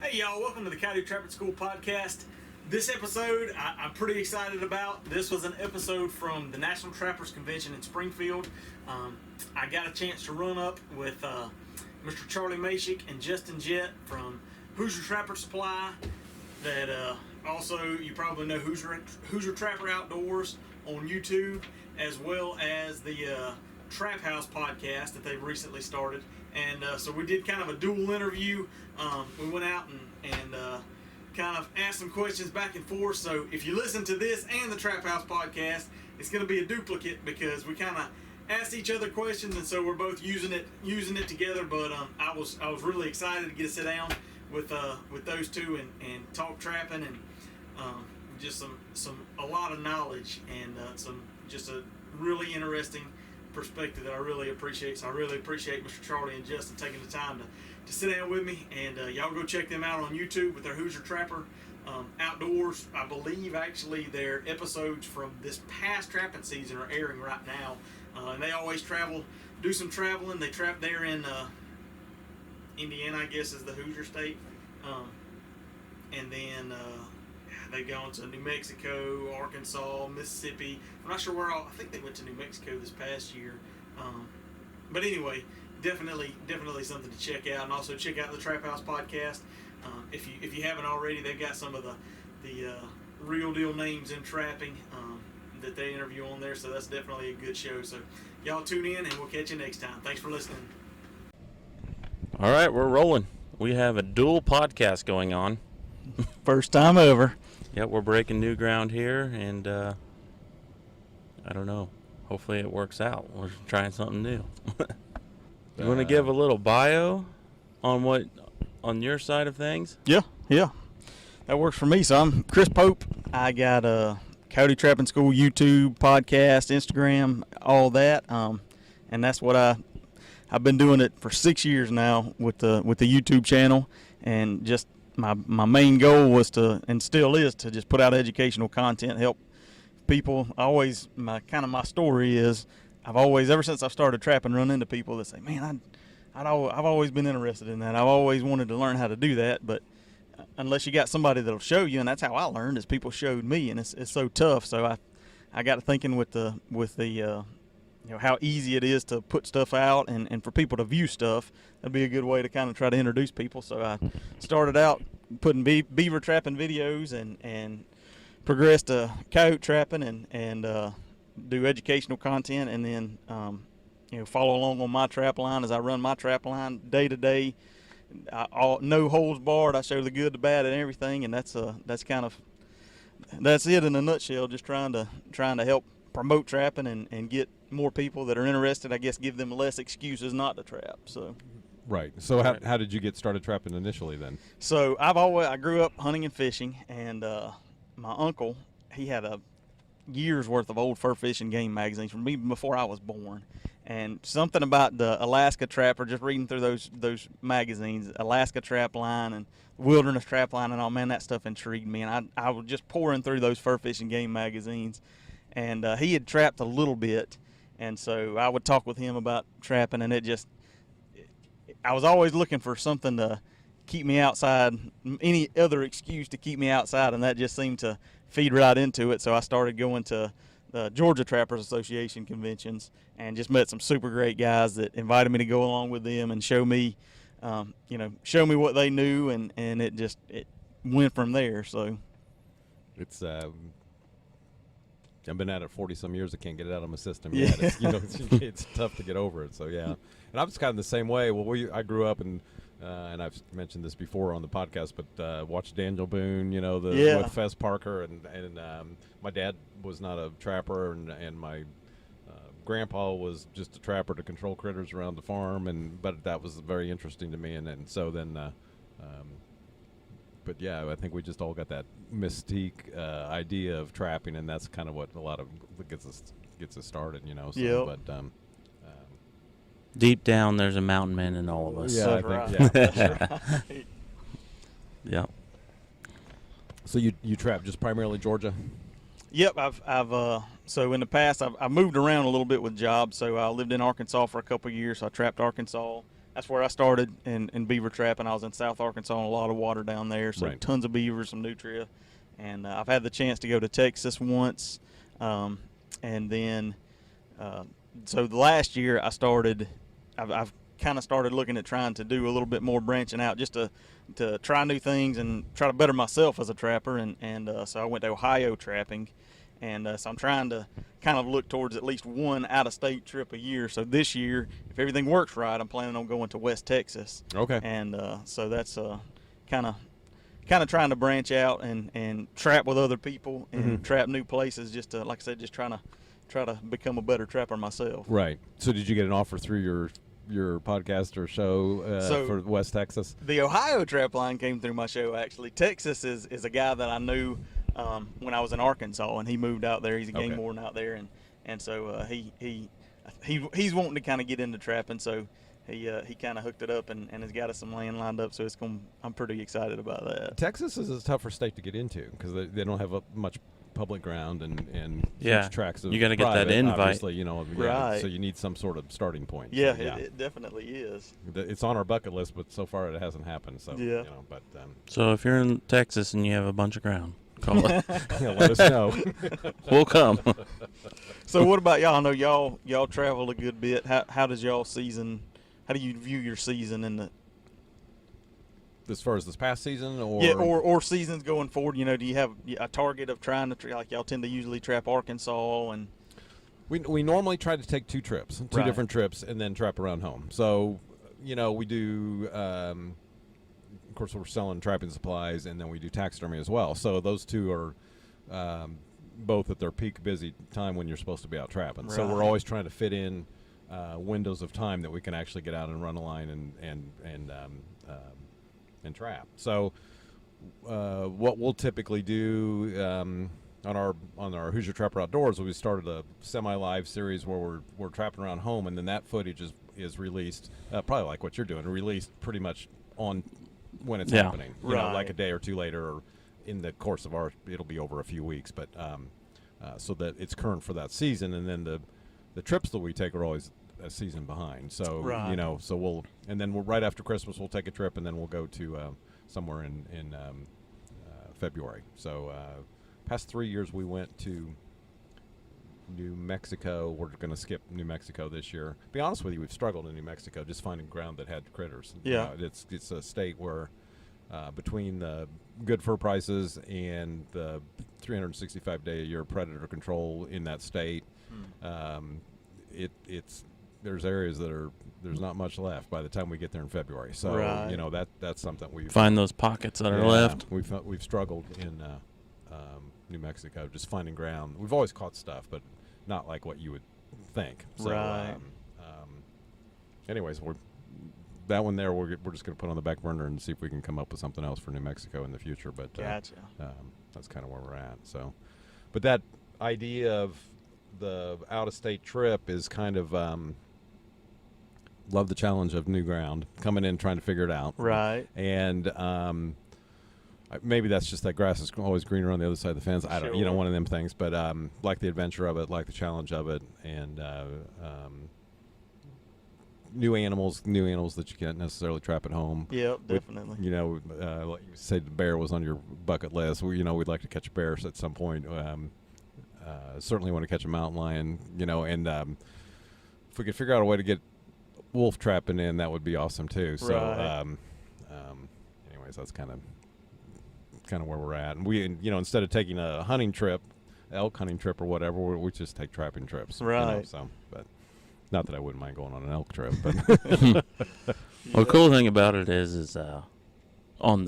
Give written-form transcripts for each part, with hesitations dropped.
Hey y'all, welcome to the Coyote Trapper School podcast. This episode I'm pretty excited about. This was an episode from the National Trappers Convention in Springfield. I got a chance to run up with Mr. Charlie Masheck and Justin Jett from Hoosier Trapper Supply. That also you probably know Hoosier Trapper Outdoors on YouTube, as well as the Trap House podcast that they've recently started. And so we did kind of a dual interview. We went out and kind of asked some questions back and forth. So if you listen to this and the Trap House podcast, it's going to be a duplicate because we kind of asked each other questions, and so we're both using it together. But I was really excited to get to sit down with those two and talk trapping and just a lot of knowledge and just a really interesting perspective that I really appreciate. So I really appreciate Mr. Charlie and Justin taking the time to sit down with me, and y'all go check them out on YouTube with their Hoosier Trapper Outdoors. I believe actually their episodes from this past trapping season are airing right now, and they always do some traveling. They trap there in Indiana, I guess is the Hoosier state, and then they've gone to New Mexico, Arkansas, Mississippi. I'm not sure where all. I think they went to New Mexico this past year. But anyway, definitely something to check out, and also check out the Trap House podcast. If you haven't already, they've got some of the real deal names in trapping that they interview on there. So that's definitely a good show. So y'all tune in, and we'll catch you next time. Thanks for listening. All right, we're rolling. We have a dual podcast going on. First time ever. Yep, we're breaking new ground here, and I don't know. Hopefully it works out. We're trying something new. You want to give a little bio on your side of things? Yeah. That works for me. So I'm Chris Pope. I got a Coyote Trapping School YouTube, podcast, Instagram, all that. And that's what I've been doing it for 6 years now with the YouTube channel, and just my main goal was to, and still is, to just put out educational content, help people. My story is, I've always, ever since I started trapping, run into people that say, man, I've always been interested in that. I've always wanted to learn how to do that, but unless you got somebody that'll show you, and that's how I learned, is people showed me, and it's so tough. So I got to thinking with the how easy it is to put stuff out and for people to view stuff. That'd be a good way to kind of try to introduce people. So I started out putting beaver trapping videos and progressed to coyote trapping and do educational content, and then follow along on my trap line as I run my trap line day to day. No holds barred. I show the good, the bad, and everything, and that's it in a nutshell. Just trying to help promote trapping and get more people that are interested. I guess give them less excuses not to trap. So. Right. So how did you get started trapping initially then? So I grew up hunting and fishing, and my uncle, he had a year's worth of old fur fishing game magazines from even before I was born. And something about the Alaska Trapper, just reading through those magazines, Alaska Trap Line and Wilderness Trap Line and all, man, that stuff intrigued me. And I was just pouring through those fur fishing game magazines. And he had trapped a little bit, and so I would talk with him about trapping, and I was always looking for something to keep me outside, any other excuse to keep me outside, and that just seemed to feed right into it. So I started going to the Georgia Trappers Association conventions and just met some super great guys that invited me to go along with them and show me what they knew, and it went from there. So it's I've been at it 40-some years. I can't get it out of my system yet. It's tough to get over it. So yeah, and I was kind of the same way. Well, I grew up and I've mentioned this before on the podcast, but watched Daniel Boone, with Fez Parker, and my dad was not a trapper, and my grandpa was just a trapper to control critters around the farm, but that was very interesting to me, and so then. But yeah, I think we just all got that mystique idea of trapping, and that's kind of what a lot of gets us started, So, yep. But deep down, there's a mountain man in all of us. Yeah, That's right. Yeah. So you trap just primarily Georgia? Yep, I've so in the past I've moved around a little bit with jobs. So I lived in Arkansas for a couple of years. So I trapped Arkansas. that's where I started in beaver trapping. I was in South Arkansas and a lot of water down there, so Right. tons of beavers, some nutria. And I've had the chance to go to Texas once. And then, so the last year I've kind of started looking at trying to do a little bit more branching out just to try new things and try to better myself as a trapper. And so I went to Ohio trapping. And so I'm trying to kind of look towards at least one out-of-state trip a year. So this year, if everything works right, I'm planning on going to West Texas. Okay. And so that's kind of trying to branch out and trap with other people and trap new places. Just to, like I said, just try to become a better trapper myself. Right. So did you get an offer through your podcast or show for West Texas? The Ohio trap line came through my show, actually. Texas is a guy that I knew when I was in Arkansas, and he moved out there. He's a game warden out there, and so he's wanting to kind of get into trapping, so he kind of hooked it up and has got us some land lined up. So I'm pretty excited about that. Texas is a tougher state to get into because they don't have much public ground and Yeah. huge tracts of You gotta get that private, invite. obviously, Right. So you need some sort of starting point. Yeah, So, it definitely is. It's on our bucket list, but so far it hasn't happened. So Yeah. but So if you're in Texas and you have a bunch of ground, call it. let us know. We'll come. So what about y'all? I know y'all travel a good bit. How does y'all season? How do you view your season in the As far as this past season, or seasons going forward? You know, do you have a target of trying to like y'all tend to usually trap Arkansas and we normally try to take two Right. different trips, and then trap around home. So we do. Of course, we're selling trapping supplies, and then we do taxidermy as well. So those two are both at their peak busy time when you're supposed to be out trapping. So we're Right. always trying to fit in windows of time that we can actually get out and run a line and trap. So what we'll typically do on our Hoosier Trapper Outdoors, we started a semi-live series where we're trapping around home, and then that footage is released, probably like what you're doing, released pretty much on when it's happening. Right. Like a day or two later, or in the course of it'll be over a few weeks, but so that it's current for that season, and then the trips that we take are always a season behind. So Right. so then right after Christmas we'll take a trip, and then we'll go to somewhere in February. So past 3 years we went to New Mexico. We're going to skip New Mexico this year. To be honest with you, we've struggled in New Mexico just finding ground that had critters. Yeah. It's a state where between the good fur prices and the 365-day-a-year predator control in that state, there's areas there's not much left by the time we get there in February. So Right. that's something we've Find those pockets that are left. We've struggled in New Mexico just finding ground. We've always caught stuff, but not like what you would think. So, Right. anyways, that one there we're just going to put on the back burner and see if we can come up with something else for New Mexico in the future. But Gotcha. that's kind of where we're at. So, but that idea of the out-of-state trip is kind of love the challenge of new ground, coming in trying to figure it out. Right. And maybe that's just that grass is always greener on the other side of the fence. I don't, Sure. one of them things. But like the adventure of it, like the challenge of it, and new animals that you can't necessarily trap at home. Yep, definitely. Like you said, the bear was on your bucket list. We'd like to catch a bear at some point. Certainly want to catch a mountain lion. And if we could figure out a way to get wolf trapping in, that would be awesome too. So, Right. anyways, that's kind of where we're at. And we, instead of taking a hunting trip, elk hunting trip or whatever, we just take trapping trips. Right. So, but not that I wouldn't mind going on an elk trip, but Well, the cool thing about it is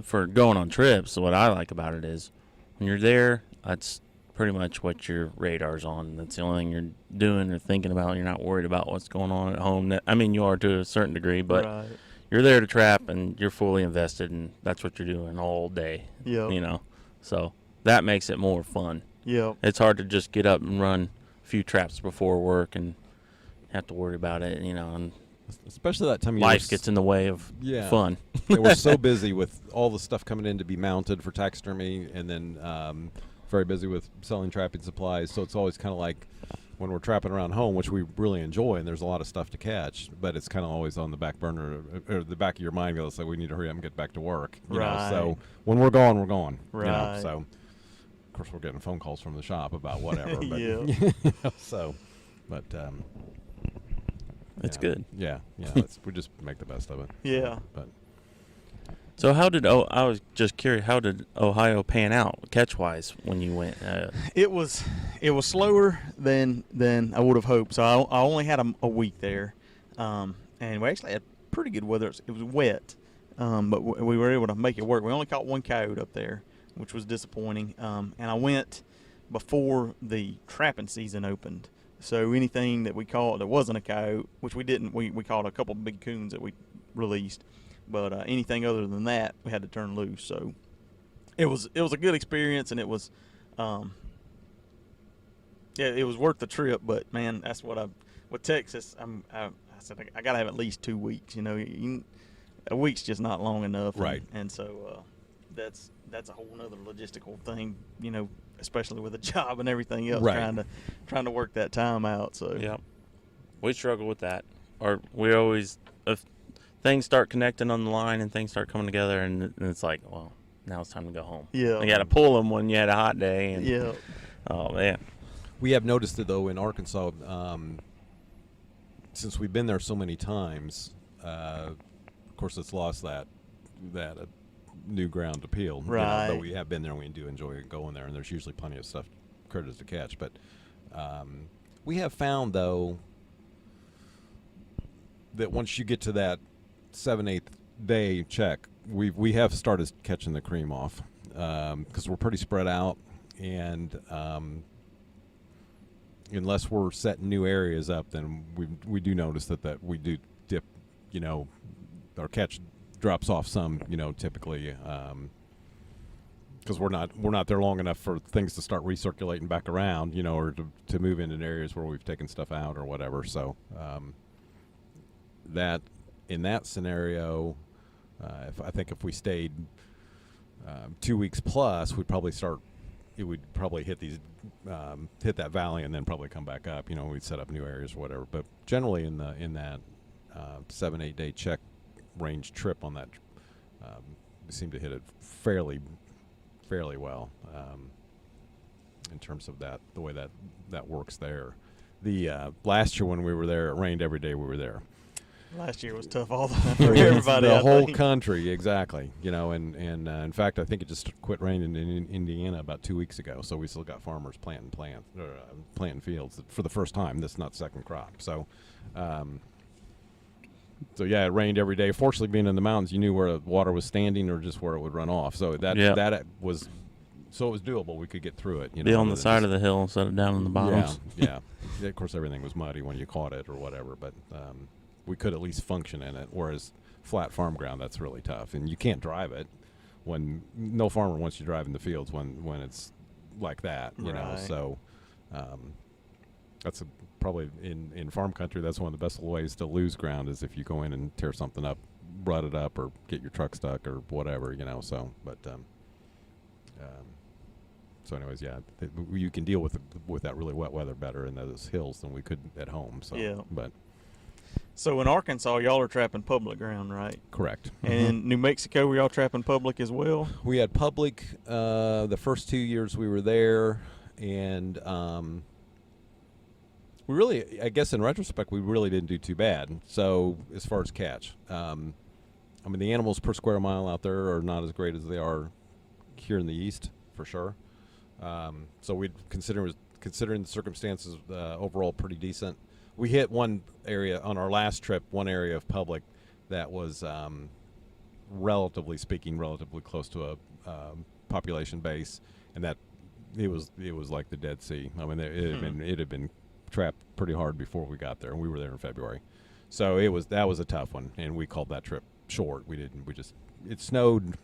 for going on trips, what I like about it is when you're there, that's pretty much what your radar's on. That's the only thing you're doing or thinking about. You're not worried about what's going on at home. I mean, you are to a certain degree, but Right. you're there to trap and you're fully invested, and that's what you're doing all day. Yep. So that makes it more fun. Yep. It's hard to just get up and run a few traps before work and have to worry about it, and especially that time of year. life gets in the way of fun. We're so busy with all the stuff coming in to be mounted for taxidermy, and then very busy with selling trapping supplies. So it's always kind of like when we're trapping around home, which we really enjoy, and there's a lot of stuff to catch, but it's kind of always on the back burner or the back of your mind goes, like, we need to hurry up and get back to work. You know? So when we're gone, we're gone. Right. You know? So of course we're getting phone calls from the shop about whatever. But, Yeah. you know, so, but It's yeah. good. Yeah. We just make the best of it. Yeah. But So I was just curious, how did Ohio pan out catch-wise when you went? It was slower than I would have hoped. So I only had a week there, and we actually had pretty good weather. It was wet, but we were able to make it work. We only caught one coyote up there, which was disappointing. And I went before the trapping season opened. So anything that we caught that wasn't a coyote, which we didn't, we caught a couple of big coons that we released. But anything other than that, we had to turn loose. So it was a good experience, and it was, it was worth the trip. But man, that's what with Texas, I said I got to have at least 2 weeks. You know, a week's just not long enough. Right. And so that's a whole nother logistical thing. You know, especially with a job and everything else, Right. trying to work that time out. So Yeah, we struggle with that, or we always if things start connecting on the line and things start coming together, and it's like, well, now it's time to go home. Yeah. You got to pull them when you had a hot day. And, yeah. Oh man. we have noticed it though in Arkansas, since we've been there so many times. Of course, it's lost that new ground appeal. You know, Right. but we have been there, and we do enjoy going there, and there's usually plenty of stuff, critters to catch. But we have found though that once you get to that 7-8 day check, we have started catching the cream off because we're pretty spread out, and unless we're setting new areas up, then we do notice that we do dip, you know, our catch drops off some, you know, typically because we're not there long enough for things to start recirculating back around, you know, or to move into areas where we've taken stuff out or whatever. So that in that scenario, I think if we stayed 2 weeks plus, we'd probably hit that valley and then probably come back up. You know, we'd set up new areas or whatever. But generally in that 7-8 day check range trip on that, we seem to hit it fairly well in terms of that, the way that works there. The last year when we were there, it rained every day we were there. Last year was tough for everybody. The I whole think. country, exactly. You know, and in fact, I think it just quit raining in Indiana about 2 weeks ago. So we still got farmers planting fields for the first time. This is not second crop. So, yeah, it rained every day. Fortunately, being in the mountains, you knew where the water was standing or just where it would run off. So that was doable. We could get through it. You know, Be on the side of the hill instead of down in the bottoms. Yeah. Of course, everything was muddy when you caught it or whatever, but we could at least function in it. Whereas flat farm ground, that's really tough, and you can't drive it. When no farmer wants you driving the fields when it's like that, you know. So that's probably in farm country. That's one of the best ways to lose ground is if you go in and tear something up, rut it up, or get your truck stuck or whatever, you know. So, but so anyways, yeah, you can deal with that really wet weather better in those hills than we could at home. So, Yeah. But So in Arkansas, y'all are trapping public ground, right? correct. And in New Mexico, were y'all trapping public as well? We had public the first 2 years we were there, and we really, I guess in retrospect, we really didn't do too bad. So as far as catch, I mean, the animals per square mile out there are not as great as they are here in the east, for sure. So we'd considering the circumstances, overall pretty decent. We hit one area on our last trip, one area of public that was, relatively speaking, relatively close to a population base, and that it was like the Dead Sea. I mean, it had been trapped pretty hard before we got there, and we were there in February, so that was a tough one, and we called that trip short. It snowed.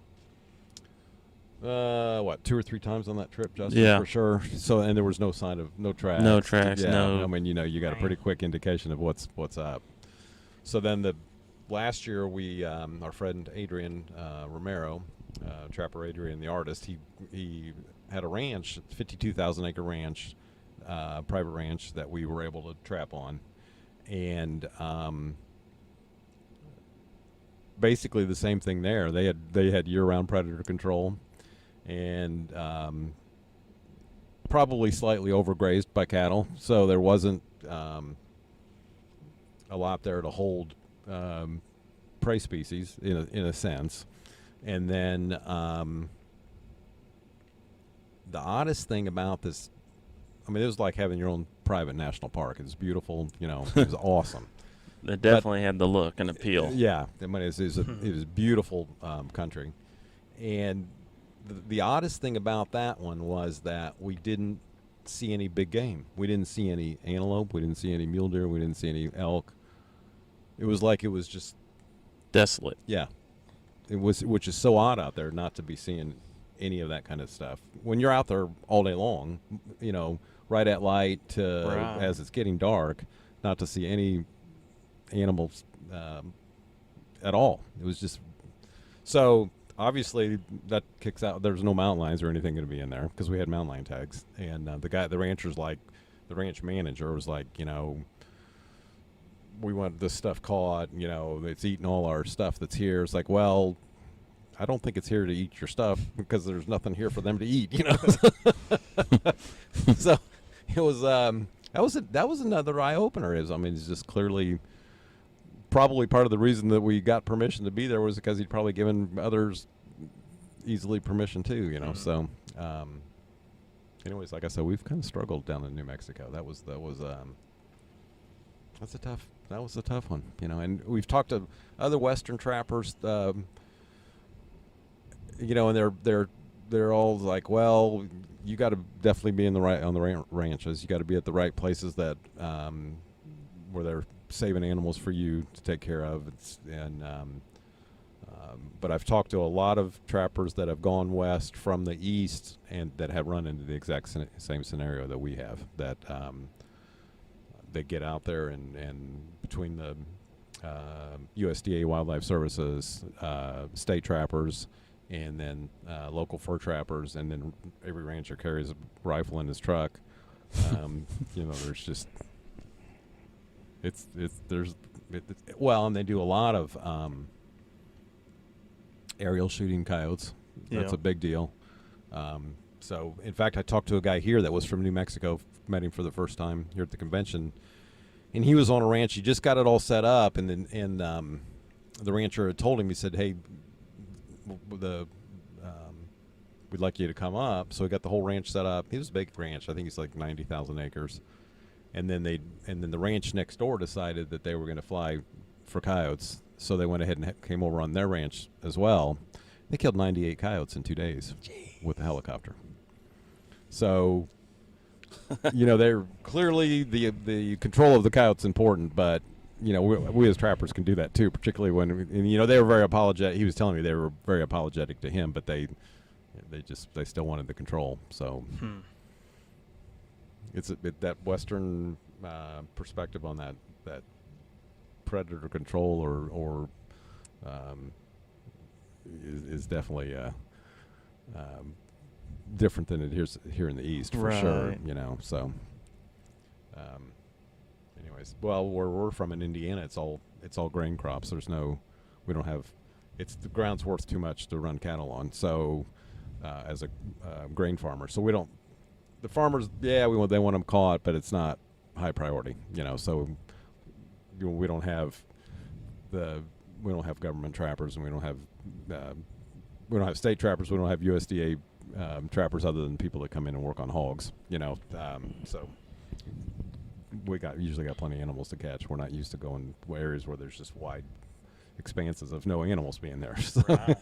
2 or 3 times on that trip, Justin? Yeah. For sure. So, and there was no sign of no tracks. No tracks. Yeah, No. I mean, you know, you got a pretty quick indication of what's up. So then last year we our friend Adrian Romero, Trapper Adrian, the artist, he had a ranch, 52,000 acre ranch, private ranch that we were able to trap on, and basically the same thing there. They had year-round predator control, and probably slightly overgrazed by cattle, so there wasn't a lot there to hold prey species in a sense. And then the oddest thing about this, I mean, it was like having your own private national park. It was beautiful, it was awesome. They definitely had the look and appeal. Yeah, I mean, it was beautiful country. And the oddest thing about that one was that we didn't see any big game. We didn't see any antelope. We didn't see any mule deer. We didn't see any elk. It was like it was just desolate. Yeah, it was, which is so odd out there not to be seeing any of that kind of stuff. When you're out there all day long, right at light to as it's getting dark, not to see any animals at all. It was just so. Obviously, that kicks out. There's no mountain lions or anything going to be in there because we had mountain lion tags. And the ranch manager was like, we want this stuff caught. It's eating all our stuff that's here. It's like, well, I don't think it's here to eat your stuff because there's nothing here for them to eat. So it was that was another eye opener. It's just clearly. Probably part of the reason that we got permission to be there was because he'd probably given others easily permission too, Mm-hmm. So, anyways, like I said, we've kind of struggled down in New Mexico. That was a tough one, And we've talked to other Western trappers, and they're all like, well, you got to definitely be on the ranches. You got to be at the right places that where they're saving animals for you to take care of. But I've talked to a lot of trappers that have gone west from the east and that have run into the exact same scenario that we have, that they get out there and between the USDA Wildlife Services, state trappers, and then local fur trappers, and then every rancher carries a rifle in his truck. There's just and they do a lot of aerial shooting coyotes. That's a big deal. So, in fact, I talked to a guy here that was from New Mexico, met him for the first time here at the convention, and he was on a ranch. He just got it all set up, and then the rancher had told him, he said, hey, we'd like you to come up. So he got the whole ranch set up. It was a big ranch. I think it's like 90,000 acres. And then the ranch next door decided that they were going to fly for coyotes, so they went ahead and came over on their ranch as well. They killed 98 coyotes in 2 days with a helicopter. So, they're clearly the control of the coyotes important, but we as trappers can do that too, particularly when they were very apologetic. He was telling me they were very apologetic to him, but they still wanted the control. So. It's that Western perspective on that predator control or is definitely different than it is here in the East for sure. So. Anyways, well, where we're from in Indiana, it's all grain crops. We don't have. The ground's worth too much to run cattle on. So, as a grain farmer, so we don't. The farmers, they want them caught, but it's not high priority, So we don't have government trappers, and we don't have state trappers. We don't have USDA trappers other than people that come in and work on hogs, So we usually got plenty of animals to catch. We're not used to going to areas where there's just wide expanses of no animals being there. So. Right.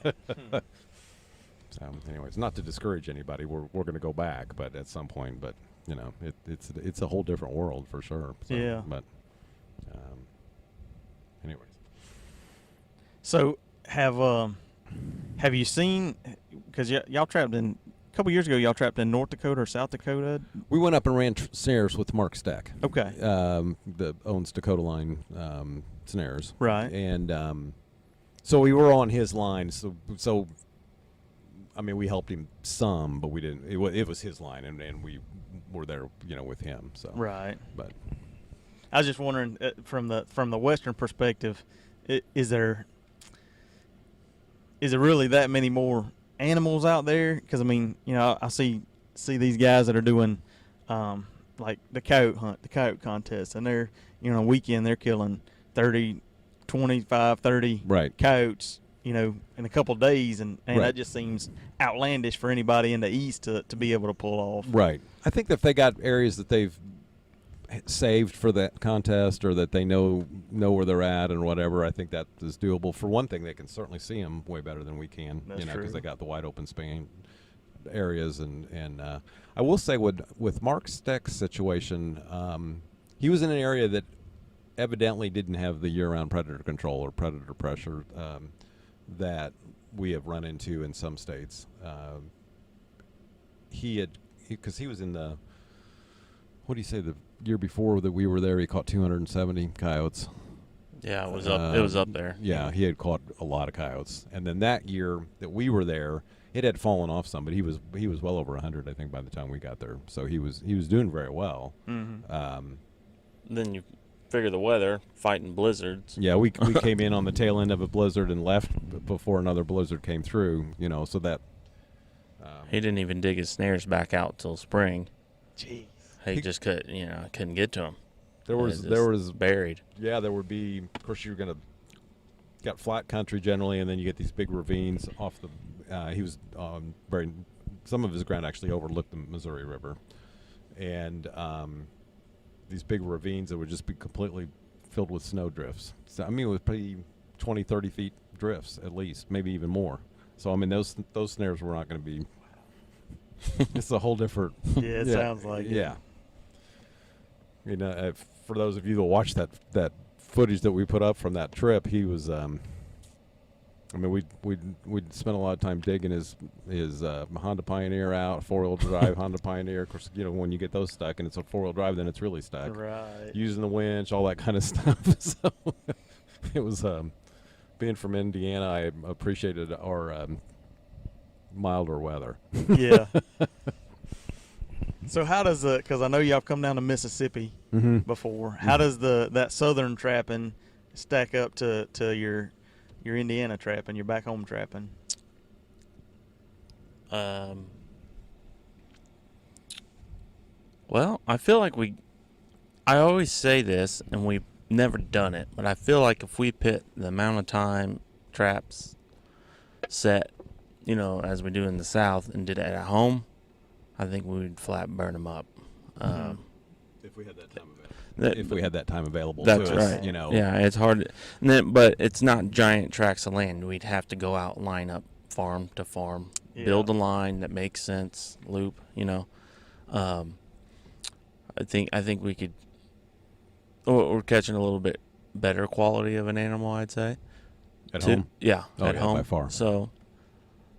So, anyways, not to discourage anybody, we're going to go back, but at some point. But it's a whole different world for sure. So, yeah. But, anyways. So have you seen? Because y'all trapped in a couple years ago. Y'all trapped in North Dakota or South Dakota. We went up and ran snares with Mark Steck. Okay. That owns Dakota Line snares. Right. And so we were on his line. So. I mean, we helped him some, but we didn't. It was his line, and we were there, with him. So Right. But I was just wondering, from the Western perspective, is there really that many more animals out there? Because I mean, I see these guys that are doing like the coyote hunt, the coyote contest, and they're a weekend they're killing 30, 25, 30 right. coyotes, in a couple of days, and Right. that just seems outlandish for anybody in the East to be able to pull off. Right. I think that if they got areas that they've saved for that contest, or that they know where they're at and whatever, I think that is doable. For one thing, they can certainly see them way better than we can, That's true. because they got the wide open span areas. And I will say with Mark Steck's situation, he was in an area that evidently didn't have the year-round predator control or predator pressure that we have run into in some states. Because he was in the, what do you say, the year before that we were there, he caught 270 coyotes. Yeah, it was up. It was up there. Yeah, he had caught a lot of coyotes. And then that year that we were there, it had fallen off some, but he was well over 100, I think, by the time we got there. So he was doing very well. Mm-hmm. Then you figure the weather, fighting blizzards. Yeah, we came in on the tail end of a blizzard and left before another blizzard came through. So that He didn't even dig his snares back out till spring. Jeez. He just couldn't get to him. there was buried. Yeah, there would be. Of course, you're gonna got flat country generally, and then you get these big ravines off the. He was very. Some of his ground actually overlooked the Missouri River, and these big ravines that would just be completely filled with snow drifts. So I mean, it was pretty 20, 30 feet drifts at least, maybe even more. So I mean, those snares were not going to be. It's a whole different. Yeah, it sounds like it. Yeah. For those of you that watched that footage that we put up from that trip, he was. I mean, we'd spent a lot of time digging his Honda Pioneer out, 4-wheel drive Honda Pioneer. Of course, when you get those stuck and it's a 4-wheel drive, then it's really stuck. Right. Using the winch, all that kind of stuff. So it was. Being from Indiana, I appreciated our milder weather. Yeah. So how does because I know y'all come down to Mississippi before. How does that southern trapping stack up to your Indiana trapping, your back home trapping? Well, I feel like I always say this, and we've never done it, but I feel like if we put the amount of time traps set, as we do in the South, and did it at home, I think we would flat burn them up. If we had that time available. If we had that time available That's to us, right. Yeah, it's hard. But it's not giant tracts of land. We'd have to go out and line up farm to farm, build a line that makes sense, loop. I think we could. We're catching a little bit better quality of an animal, I'd say. At home? Yeah, at home. By far. So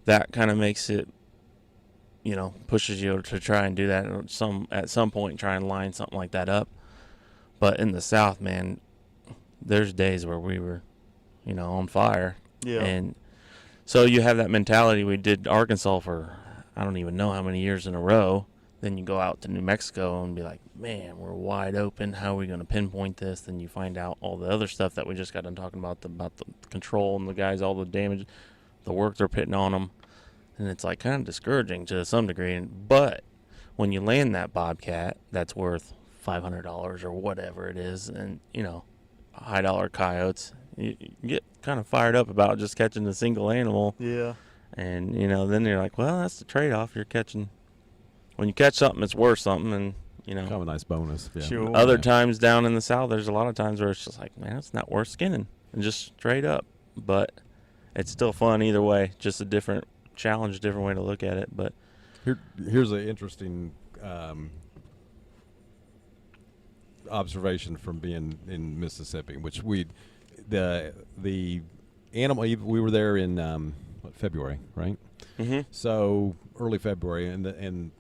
that kind of makes it, pushes you to try and do that at some point, try and line something like that up. But in the South, man, there's days where we were, on fire. Yeah. And so you have that mentality. We did Arkansas for I don't even know how many years in a row. Then you go out to New Mexico and be like, man, we're wide open. How are we going to pinpoint this? Then you find out all the other stuff that we just got done talking about the control and the guys, all the damage, the work they're putting on them. And it's like kind of discouraging to some degree. But when you land that bobcat that's worth $500 or whatever it is, and, high dollar coyotes, you get kind of fired up about just catching a single animal. Yeah. And, then you're like, well, that's the trade-off. You're catching. When you catch something, it's worth something, and kind of a nice bonus. Yeah. Sure. Other times down in the South, there's a lot of times where it's just like, man, it's not worth skinning, and just straight up. But it's still fun either way. Just a different challenge, different way to look at it. But here's an interesting observation from being in Mississippi, which the animal we were there in February, right? Mm-hmm. So early February, and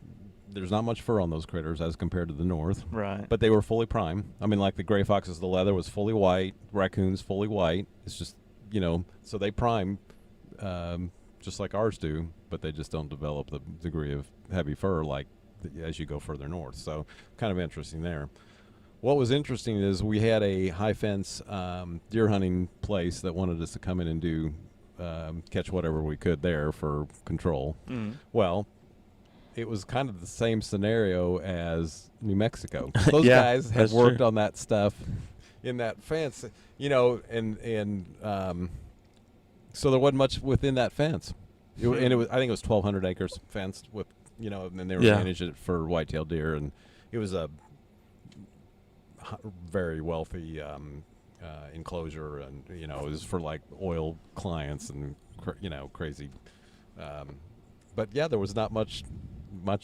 there's not much fur on those critters as compared to the north. Right. But they were fully prime. I mean, like the gray foxes, the leather was fully white. Raccoons, fully white. It's just, so they prime just like ours do, but they just don't develop the degree of heavy fur like as you go further north. So kind of interesting there. What was interesting is we had a high fence deer hunting place that wanted us to come in and do catch whatever we could there for control. Well, it was kind of the same scenario as New Mexico. Those guys had worked on that stuff in that fence, and so there wasn't much within that fence. And it was, I think it was 1,200 acres fenced with, and then they were managing it for whitetail deer, and it was a very wealthy enclosure, and it was for like oil clients and crazy. But yeah, there was not much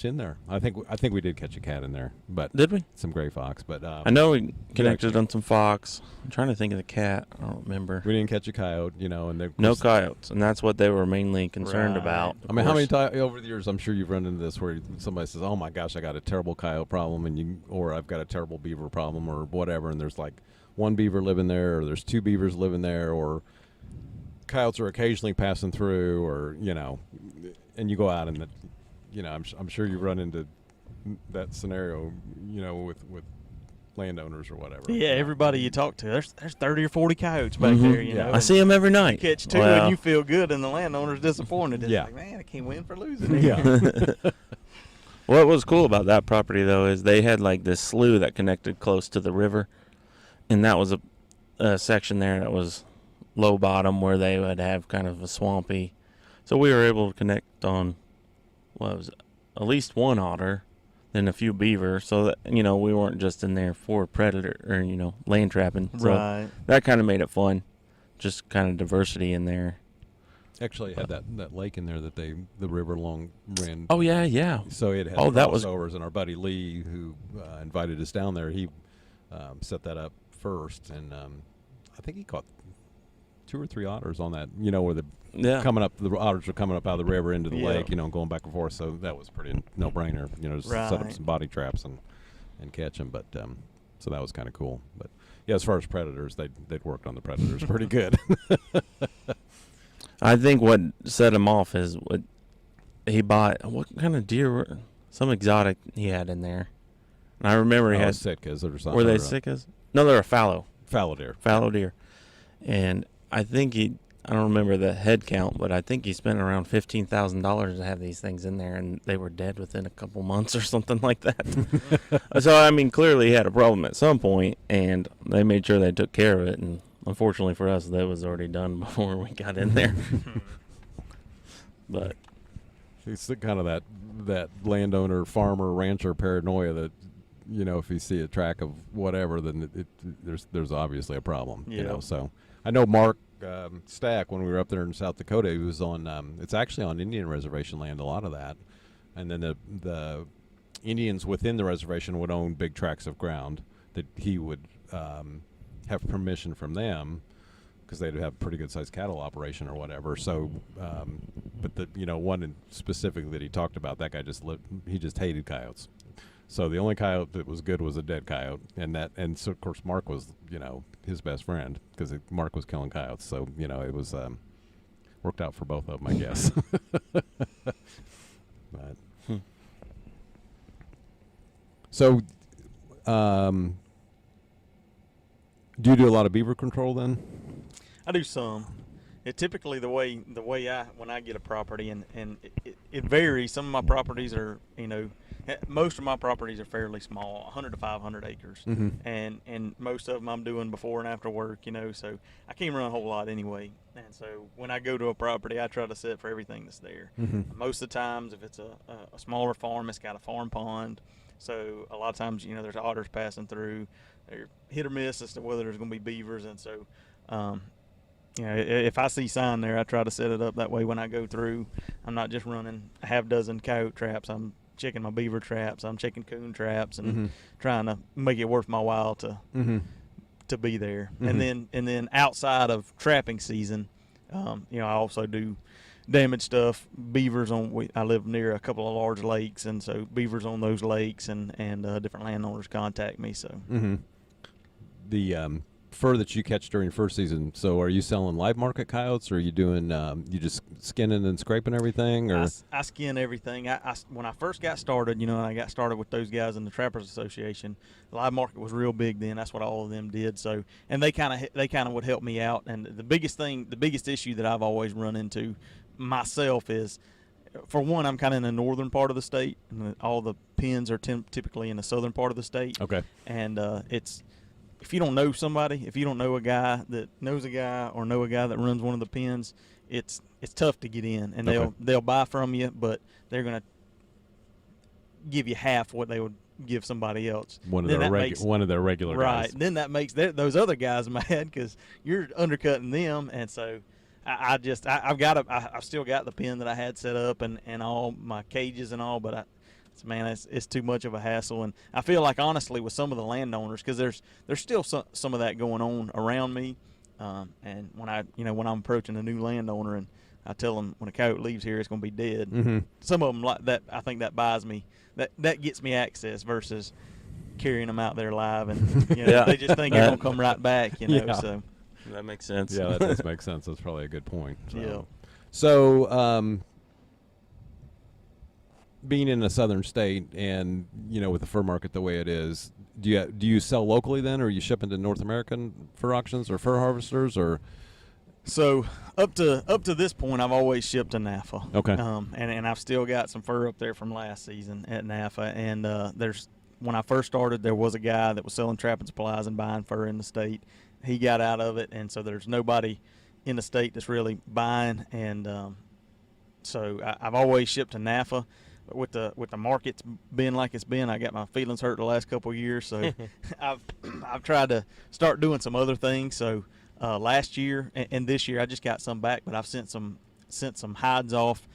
in there. I think we did catch a cat in there, but did we? Some gray fox, but I know we connected on some fox. I'm trying to think of the cat. I don't remember. We didn't catch a coyote, and no coyotes, and that's what they were mainly concerned about. I mean, how many times over the years I'm sure you've run into this where somebody says, "Oh my gosh, I got a terrible coyote problem," or I've got a terrible beaver problem, or whatever, and there's like one beaver living there, or there's two beavers living there, or coyotes are occasionally passing through, or and you go out and I'm sure you run into that scenario, with landowners or whatever. Yeah, everybody you talk to, there's 30 or 40 coyotes back there. I see them every night. You catch two and you feel good, and the landowner's disappointed. It's like, man, I can't win for losing. What was cool about that property though is they had like this slough that connected close to the river, and that was a section there that was low bottom where they would have kind of a swampy. So we were able to connect on at least one otter, then a few beaver, so that we weren't just in there for predator or land trapping. So that kind of made it fun, just kind of diversity in there. Actually, had that lake in there that the river along ran. Oh yeah. So it had crossovers, and our buddy Lee, who invited us down there, he set that up first, and I think he caught 2 or 3 otters on that. Where the otters were coming up out of the river into the lake, going back and forth. So that was pretty no-brainer. Just set up some body traps and catch them. But so that was kind of cool. But yeah, as far as predators, they'd worked on the predators pretty good. I think what set him off is what he bought. What kind of deer? Some exotic he had in there. And I remember he had Sitkas or something. Were they Sitkas? No, they were fallow deer. Fallow deer. And I think I don't remember the head count, but I think he spent around $15,000 to have these things in there, and they were dead within a couple months or something like that. So, I mean, clearly he had a problem at some point, and they made sure they took care of it. And unfortunately for us, that was already done before we got in there. But it's kind of that landowner, farmer, rancher paranoia that, if you see a track of whatever, then there's obviously a problem. So I know Mark Stack, when we were up there in South Dakota, he was on it's actually on Indian reservation land, a lot of that, and then the Indians within the reservation would own big tracts of ground that he would have permission from them, because they'd have pretty good sized cattle operation or whatever. So but the one specifically that he talked about, that guy he just hated coyotes. So the only coyote that was good was a dead coyote, and so of course Mark was his best friend, because Mark was killing coyotes. So it was worked out for both of them, I guess. But so do you do a lot of beaver control then? I do some. Typically the way when I get a property, and it varies. Some of my properties are most of my properties are fairly small, 100 to 500 acres, and most of them I'm doing before and after work, so I can't run a whole lot anyway. And so when I go to a property, I try to set for everything that's there. Most of the times, if it's a smaller farm, it's got a farm pond, so a lot of times there's otters passing through. They're hit or miss as to whether there's going to be beavers, and so if I see sign there, I try to set it up that way. When I go through, I'm not just running a half dozen coyote traps. I'm checking my beaver traps. I'm checking coon traps, and trying to make it worth my while to be there. And then outside of trapping season, I also do damage stuff. Beavers I live near a couple of large lakes, and so beavers on those lakes, and different landowners contact me. So fur that you catch during first season, so are you selling live market coyotes, or are you doing you just skinning and scraping everything? Or I skin everything. When I first got started, I got started with those guys in the Trappers Association. The live market was real big then. That's what all of them did. So, and they kind of would help me out. And the biggest issue that I've always run into myself is, for one, I'm kind of in the northern part of the state, and all the pens are typically in the southern part of the state. Okay. And it's, if you don't know somebody, if you don't know a guy that knows a guy or know a guy that runs one of the pens, it's tough to get in. And they'll buy from you, but they're going to give you half what they would give somebody else. One of their regular right. guys. Then that makes those other guys mad because you're undercutting them, and so I've still got the pen that I had set up and all my cages and all, but it's too much of a hassle. And I feel like, honestly, with some of the landowners, because there's still some of that going on around me, and when I'm approaching a new landowner and I tell them when a coyote leaves here it's going to be dead. Mm-hmm. Some of them like that. I think that buys me that gets me access versus carrying them out there live, and they just think they're going to come right back. So. That makes sense. Yeah, that does make sense. That's probably a good point. Yeah. So, being in a southern state and, with the fur market the way it is, do you sell locally then, or are you shipping to North American fur auctions or fur harvesters, or? So up to this point, I've always shipped to NAFA. Okay. And I've still got some fur up there from last season at NAFA. And when I first started, there was a guy that was selling trapping supplies and buying fur in the state. He got out of it, and so there's nobody in the state that's really buying. And so I've always shipped to NAFA. But with the markets being like it's been, I got my feelings hurt the last couple of years. So I've tried to start doing some other things. So last year and this year, I just got some back, but I've sent some hides off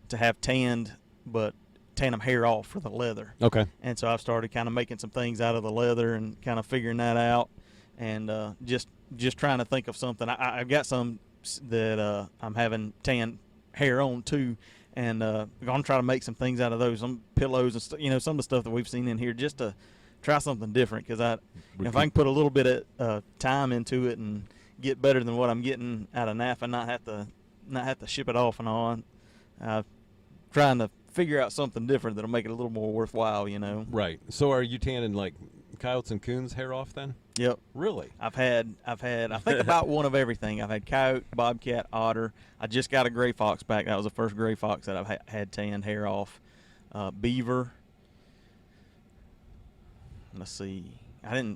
to have tanned, but tan them hair off for the leather. Okay. And so I've started kind of making some things out of the leather and kind of figuring that out. And just trying to think of something. I've got some that I'm having tan hair on too, and I'm gonna try to make some things out of those, some pillows and some of the stuff that we've seen in here, just to try something different. Because if I can put a little bit of time into it and get better than what I'm getting out of NAFA, and not have to ship it off and on, trying to figure out something different that'll make it a little more worthwhile. Right. So are you tanning like coyotes and coons hair off then? Yep. Really? I've had I think about one of everything. I've had coyote, bobcat, otter. I just got a gray fox back. That was the first gray fox that I've had tanned hair off. Beaver. Let's see.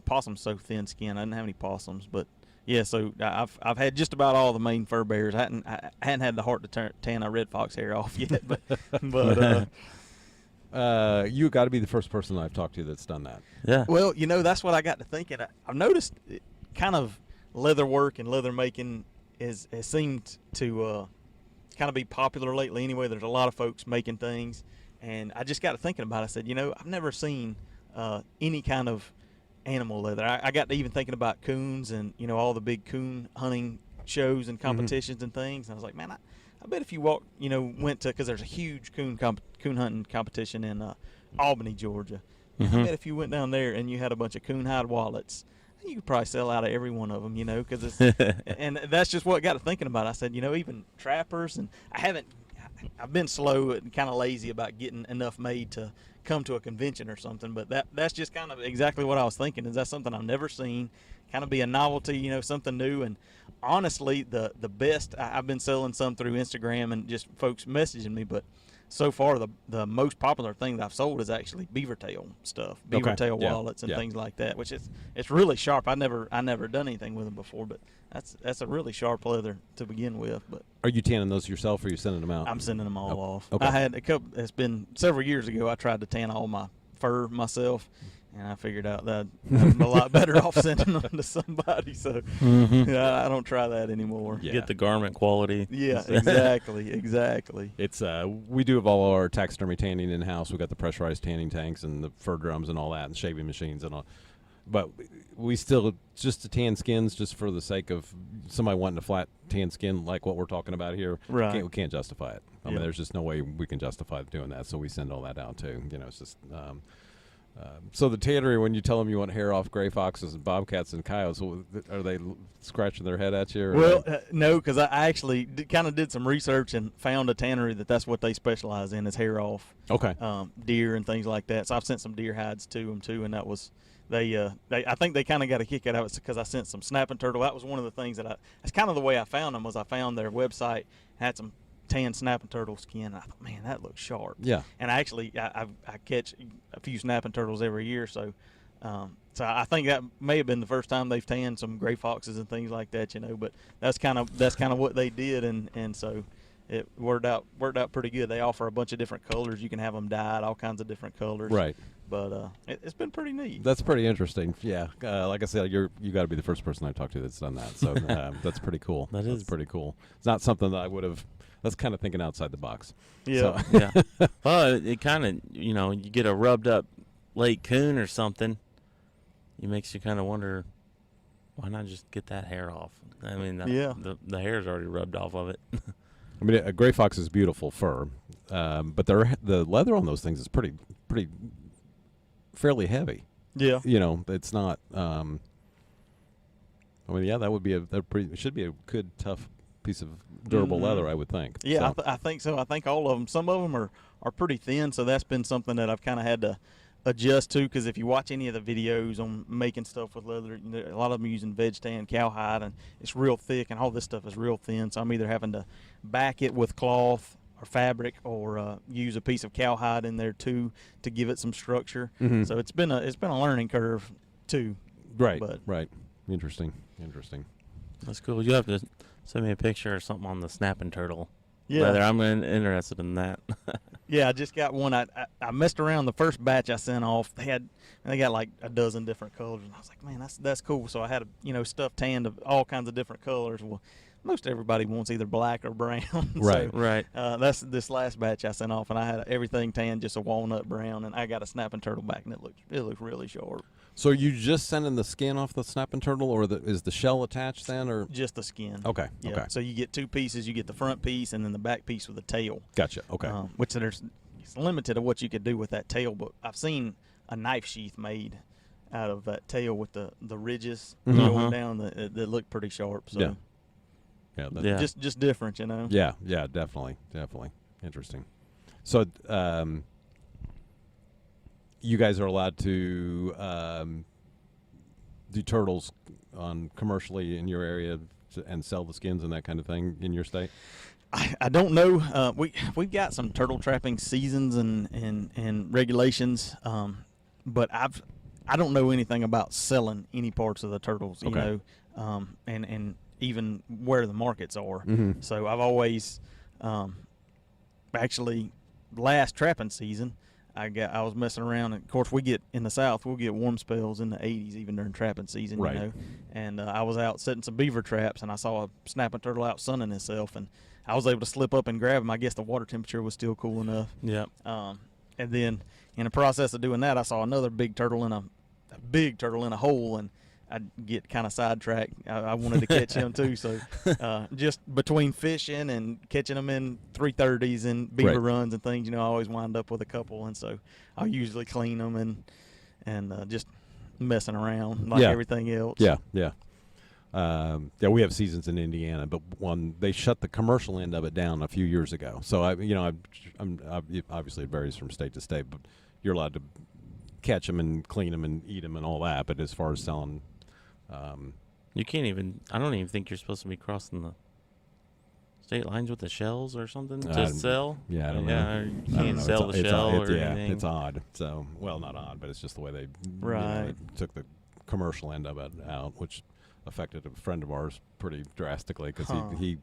Possum's so thin skin. I didn't have any possums, but yeah. So I've had just about all the main fur bearers. I hadn't had the heart to tan a red fox hair off yet, but you got to be the first person I've talked to that's done that. Yeah. Well, that's what I got to thinking. I've noticed kind of leather work and leather making has seemed to kind of be popular lately anyway. There's a lot of folks making things, and I just got to thinking about it. I said, I've never seen any kind of animal leather. I got to even thinking about coons and, all the big coon hunting shows and competitions and things. And I was like, man, I bet if you went to, because there's a huge coon hunting competition in Albany, Georgia. Mm-hmm. I bet if you went down there and you had a bunch of coon hide wallets, you could probably sell out of every one of them, because it's, and that's just what got to thinking about. I said, even trappers, and I've been slow and kind of lazy about getting enough made to come to a convention or something, but that's just kind of exactly what I was thinking. Is that something I've never seen, kind of be a novelty, something new. And honestly, the best, I've been selling some through Instagram and just folks messaging me, but so far the most popular thing that I've sold is actually beaver tail stuff, beaver tail wallets and things like that, which it's really sharp. I never done anything with them before, but that's a really sharp leather to begin with. But are you tanning those yourself, or are you sending them out? I'm sending them all off. Okay. I had a couple. It's been several years ago. I tried to tan all my fur myself, and I figured out that I'm a lot better off sending them to somebody. So I don't try that anymore. Yeah. Get the garment quality. Yeah, exactly. It's we do have all our taxidermy tanning in house. We got the pressurized tanning tanks and the fur drums and all that, and shaving machines and all. But we still just to tan skins, just for the sake of somebody wanting a flat tan skin like what we're talking about here. Right. We can't justify it. I mean, there's just no way we can justify doing that. So we send all that out too. It's just. So the tannery, when you tell them you want hair off gray foxes and bobcats and coyotes, are they scratching their head at you? Or Well, no, because I actually kind of did some research and found a tannery that's what they specialize in, is hair off. Okay. Deer and things like that. So I've sent some deer hides to them too, and that was I think they kind of got a kick out of it because I sent some snapping turtle. That was one of the things that's kind of the way I found them, was I found their website had some tan snapping turtle skin, and I thought, man, that looks sharp. Yeah. And I catch a few snapping turtles every year, so I think that may have been the first time they've tanned some gray foxes and things like that, But that's kind of what they did, and so it worked out pretty good. They offer a bunch of different colors. You can have them dyed all kinds of different colors. Right. But it's been pretty neat. That's pretty interesting. Yeah. Like I said, you got to be the first person I talked to that's done that. So that's pretty cool. That's pretty cool. It's not something that I would have. That's kind of thinking outside the box. Yeah. So. Yeah. Well, it kind of, you get a rubbed up late coon or something. It makes you kind of wonder, why not just get that hair off? I mean, the hair's already rubbed off of it. I mean, a gray fox is beautiful fur, but the leather on those things is pretty fairly heavy. Yeah. It's not. I mean, yeah, that would be it should be a good, tough piece of durable leather, I would think. Yeah, so. I think so. I think all of them. Some of them are pretty thin, so that's been something that I've kind of had to adjust to. Because if you watch any of the videos on making stuff with leather, a lot of them using veg tan cowhide, and it's real thick, and all this stuff is real thin. So I'm either having to back it with cloth or fabric, or use a piece of cowhide in there too to give it some structure. Mm-hmm. So it's been a learning curve too. Right. But right. Interesting. That's cool. You have to send me a picture or something on the snapping turtle. Yeah. Leather. I'm interested in that. Yeah, I just got one. I messed around. The first batch I sent off, they got like a dozen different colors, and I was like, man, that's cool. So I had stuff tanned of all kinds of different colors. Well, most everybody wants either black or brown. Right. So, Right. That's this last batch I sent off, and I had everything tanned just a walnut brown, and I got a snapping turtle back, and it looked really sharp. So are you just sending the skin off the snapping turtle, or is the shell attached then, or Just the skin. Okay. Yeah. Okay. So you get two pieces. You get the front piece and then the back piece with the tail. Gotcha. Okay. Which it's limited to what you could do with that tail, but I've seen a knife sheath made out of that tail with the ridges going down that look pretty sharp. So Yeah. just different, Yeah. Definitely. Interesting. So, you guys are allowed to do turtles commercially in your area and sell the skins and that kind of thing in your state? I don't know. We've got some turtle trapping seasons and regulations, but I don't know anything about selling any parts of the turtles. Okay. And even where the markets are. Mm-hmm. So I've always, actually, last trapping season, I was messing around, and of course we'll get warm spells in the 80s even during trapping season, Right. And I was out setting some beaver traps, and I saw a snapping turtle out sunning himself, and I was able to slip up and grab him. I guess the water temperature was still cool enough. Yeah. And then in the process of doing that, I saw another big turtle in a hole, and I'd get kind of sidetracked. I wanted to catch him too, so just between fishing and catching them in 330s and beaver runs and things, I always wind up with a couple, and so I'll usually clean them and just messing around like everything else. Yeah. We have seasons in Indiana, but they shut the commercial end of it down a few years ago. So obviously it varies from state to state, but you're allowed to catch them and clean them and eat them and all that. But as far as selling, You can't even. I don't even think you're supposed to be crossing the state lines with the shells or something to sell. Yeah, I don't know. Yeah, you can't sell the shell or anything. It's odd. So, well, not odd, but it's just the way they Right. they took the commercial end of it out, which affected a friend of ours pretty drastically because he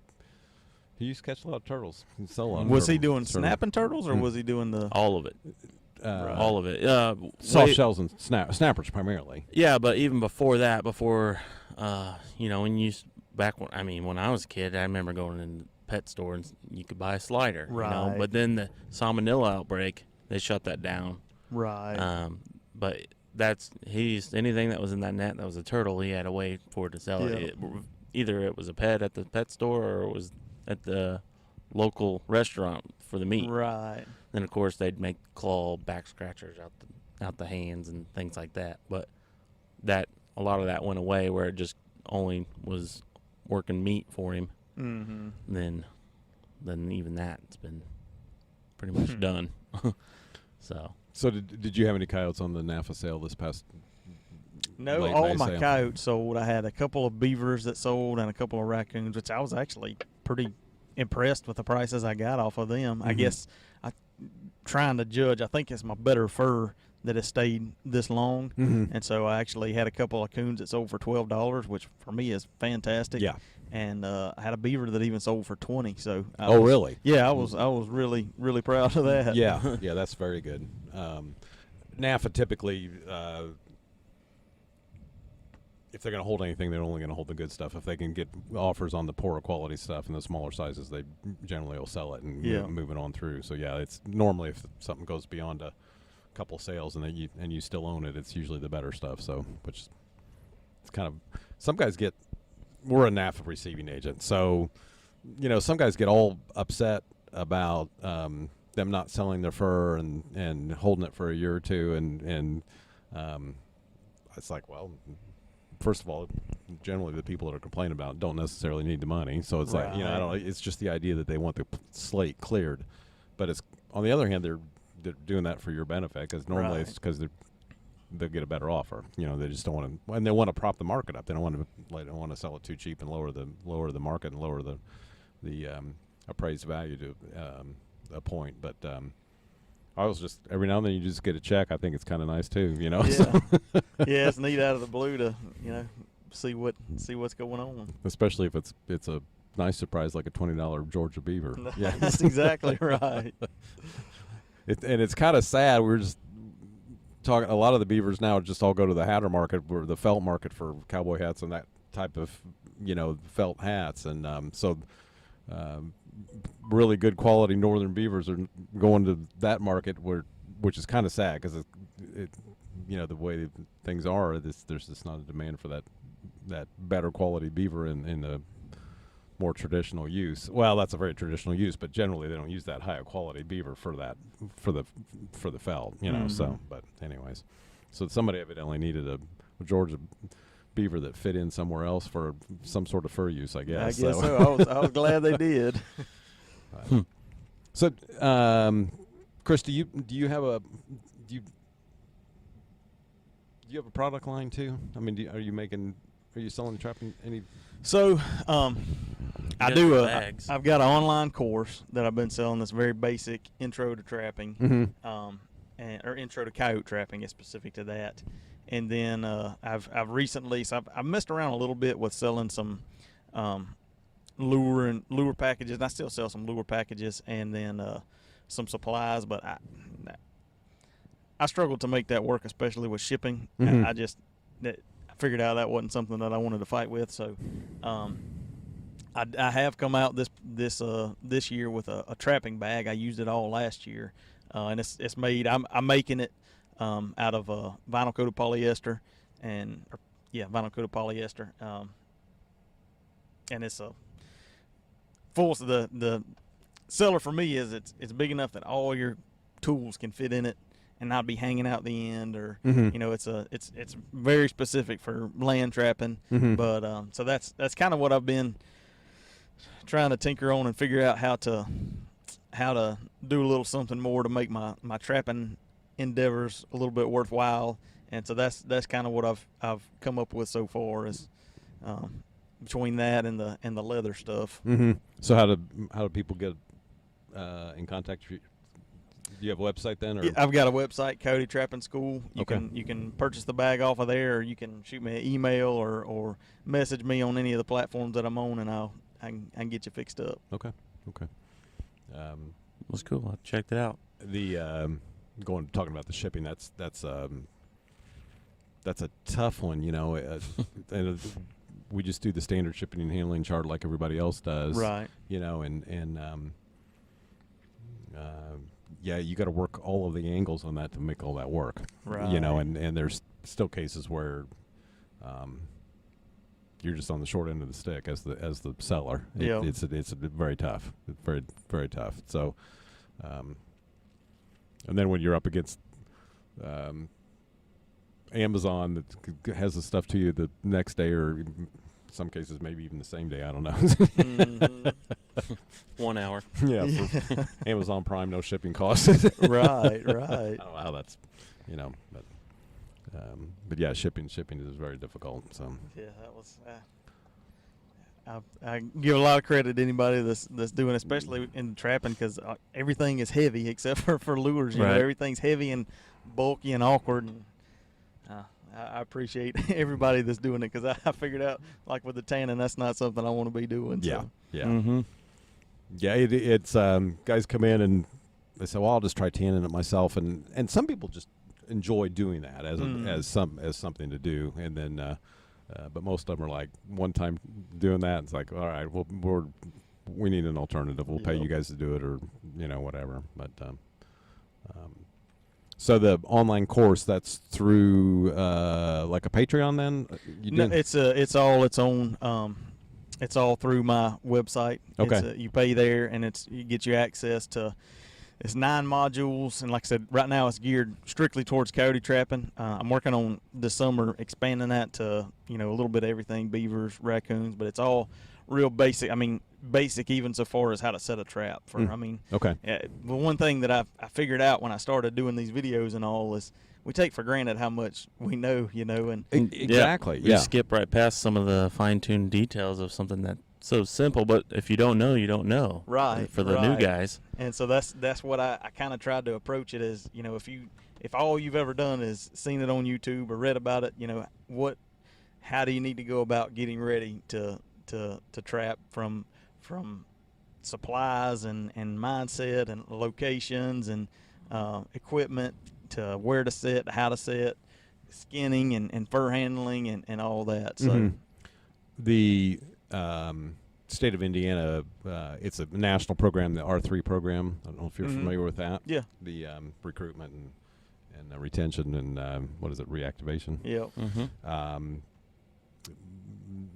used to catch a lot of turtles. He'd sell a lot of Was he turtles. doing snapping turtles, or was he doing the? All of it. All of it. Soft shells and snappers primarily. Yeah, but even before that, when you when I was a kid, I remember going in the pet store and you could buy a slider. Right. But then the salmonella outbreak, they shut that down. Right. But anything that was in that net that was a turtle, he had a way for it to sell it. Either it was a pet at the pet store or it was at the local restaurant for the meat. Right. Then of course they'd make claw back scratchers out the hands and things like that. But a lot of that went away where it just only was working meat for him. Mm-hmm. Then even that's been pretty much done. So did you have any coyotes on the NAFA sale this past? No, late all May my sale? coyotes sold. I had a couple of beavers that sold and a couple of raccoons, which I was actually pretty impressed with the prices I got off of them. Mm-hmm. I guess trying to judge, I think it's my better fur that has stayed this long. Mm-hmm. And so I actually had a couple of coons that sold for $12, which for me is fantastic. Yeah. And I had a beaver that even sold for $20. So Really? Yeah, I was really really proud of that. Yeah, that's very good. NAFA typically, if they're going to hold anything, they're only going to hold the good stuff. If they can get offers on the poorer quality stuff and the smaller sizes, they generally will sell it and move it on through. So yeah, it's normally if something goes beyond a couple sales and you still own it, it's usually the better stuff. So which it's kind of some guys get. We're a NAFA receiving agent, so some guys get all upset about them not selling their fur and holding it for a year or two, and it's like, well, first of all, generally the people that are complaining about it don't necessarily need the money, so it's like I don't know, it's just the idea that they want the slate cleared, but it's on the other hand they're doing that for your benefit because normally it's because they'll get a better offer. They just don't want to, and they want to prop the market up. They don't want to sell it too cheap and lower the market and lower the appraised value to a point. But I was just every now and then you just get a check. I think it's kind of nice too. Yeah, yeah, it's neat out of the blue to see what's going on. Especially if it's a nice surprise like a $20 Georgia beaver. Yeah, that's exactly right. And it's kind of sad. We're just talking. A lot of the beavers now just all go to the hatter market, or the felt market for cowboy hats and that type of felt hats, and really good quality northern beavers are going to that market which is kind of sad because it the way things are, there's just not a demand for that better quality beaver in the more traditional use. Well, that's a very traditional use, but generally they don't use that high quality beaver for the felt, Mm-hmm. So, but anyways, so somebody evidently needed a Georgia beaver that fit in somewhere else for some sort of fur use, I guess. I guess so. I was glad they did. So, Chris, do you have a product line too? I mean, are you selling trapping any? So, I do bags. I've got an online course that I've been selling that's very basic intro to trapping, Mm-hmm. or intro to coyote trapping is specific to that. And then I've recently, so I've messed around a little bit with selling some lure packages. And I still sell some lure packages and then some supplies, but I struggled to make that work, especially with shipping. Mm-hmm. I figured out that wasn't something that I wanted to fight with. So I have come out this year with a trapping bag. I used it all last year, and it's made. I'm making it out of vinyl coated polyester, vinyl coated polyester, and it's a full. The seller for me is it's big enough that all your tools can fit in it and not be hanging out the end, or Mm-hmm. it's very specific for land trapping. Mm-hmm. But so that's kind of what I've been trying to tinker on and figure out how to do a little something more to make my trapping endeavors a little bit worthwhile. And so that's kind of what I've come up with so far is between that and the leather stuff. Mm-hmm. So how do people get in contact with you? Do you have a website then? Or? Yeah, I've got a website, Coyote Trapping School. You Okay. can purchase the bag off of there, or you can shoot me an email or message me on any of the platforms that I'm on, and I can get you fixed up. Okay. Was cool. I checked it out. The talking about the shipping. That's a tough one. And we just do the standard shipping and handling chart like everybody else does. Right. Yeah, you got to work all of the angles on that to make all that work. Right. And there's still cases where you're just on the short end of the stick as the seller. Yeah. It's very tough. It's very, very tough. So, and then when you're up against Amazon that has the stuff to you the next day, or in some cases maybe even the same day. I don't know. 1 hour. Yeah, for Amazon Prime, no shipping costs. Right. I don't know how that's, but yeah, shipping is very difficult. So Yeah, that was. I give a lot of credit to anybody that's doing, especially in trapping, because everything is heavy except for lures. You know, Right. everything's heavy and bulky and awkward. And, I appreciate everybody that's doing it, because I figured out, like with the tanning, that's not something I want to be doing. yeah, So. yeah, Mm-hmm. yeah. It's guys come in and they say, "Well, I'll just try tanning it myself," and some people just enjoy doing that as something to do, and then. But most of them are like, one time doing that, it's like, all right, well, we need an alternative. We'll pay you guys to do it, or whatever. But so the online course, that's through like a Patreon. Then No, it's all its own. It's all through my website. Okay. You pay there, and you get you access to. It's 9 modules, and like I said, right now it's geared strictly towards coyote trapping. I'm working on this summer expanding that to a little bit of everything: beavers, raccoons, but it's all real basic. I mean, basic even so far as how to set a trap. Okay. The one thing that I figured out when I started doing these videos and all is we take for granted how much we know, and Exactly. We Yeah. skip right past some of the fine-tuned details of something that's so simple, but if you don't know, you don't know. Right, For the new right. guys. And so that's what I kind of tried to approach it as, if all you've ever done is seen it on YouTube or read about it, how do you need to go about getting ready to trap from supplies and mindset and locations and equipment to where to sit, how to sit, skinning and fur handling and all that. So Mhm. The state of Indiana, it's a national program, the R3 program. I don't know if you're familiar with that. Yeah. The recruitment and retention and reactivation. Yeah. Mm-hmm.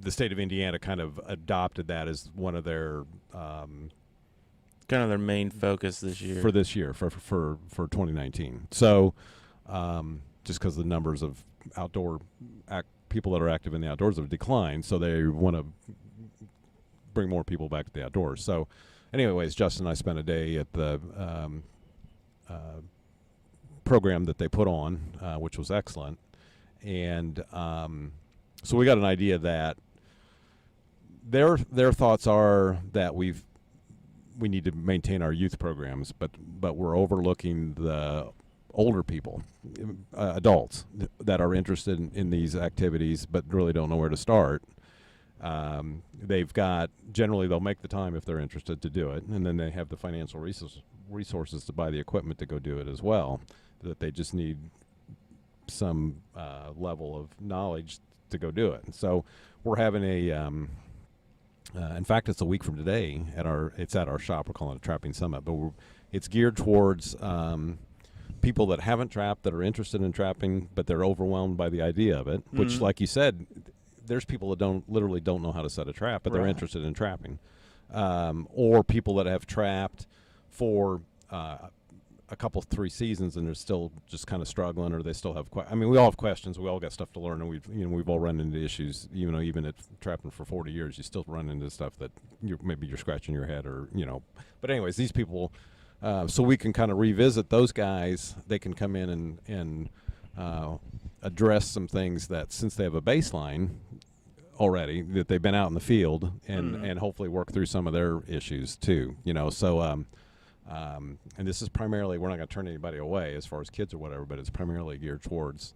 The state of Indiana kind of adopted that as one of their Kind of their main focus this year. for this year for 2019. So just because the numbers of outdoor people that are active in the outdoors have declined, so they want to bring more people back to the outdoors. So anyways, Justin and I spent a day at the program that they put on, which was excellent. And so we got an idea that their thoughts are that we need to maintain our youth programs, but we're overlooking the older people, adults that are interested in these activities but really don't know where to start. Generally they'll make the time if they're interested to do it, and then they have the financial resources to buy the equipment to go do it as well, that they just need some level of knowledge to go do it. And so we're having in fact, it's a week from today it's at our shop. We're calling it a trapping summit, but it's geared towards people that haven't trapped, that are interested in trapping, but they're overwhelmed by the idea of it, which, like you said, there's people that literally don't know how to set a trap, but they're interested in trapping. Or people that have trapped for a couple, 3 seasons, and they're still just kind of struggling, or they still have we all have questions. We all got stuff to learn, and we've all run into issues. Even at trapping for 40 years, you still run into stuff that maybe you're scratching your head, or But anyways, these people, so we can kind of revisit those guys. They can come in and address some things that, since they have a baseline already, that they've been out in the field, and hopefully work through some of their issues too. So. And this is primarily, we're not going to turn anybody away as far as kids or whatever, but it's primarily geared towards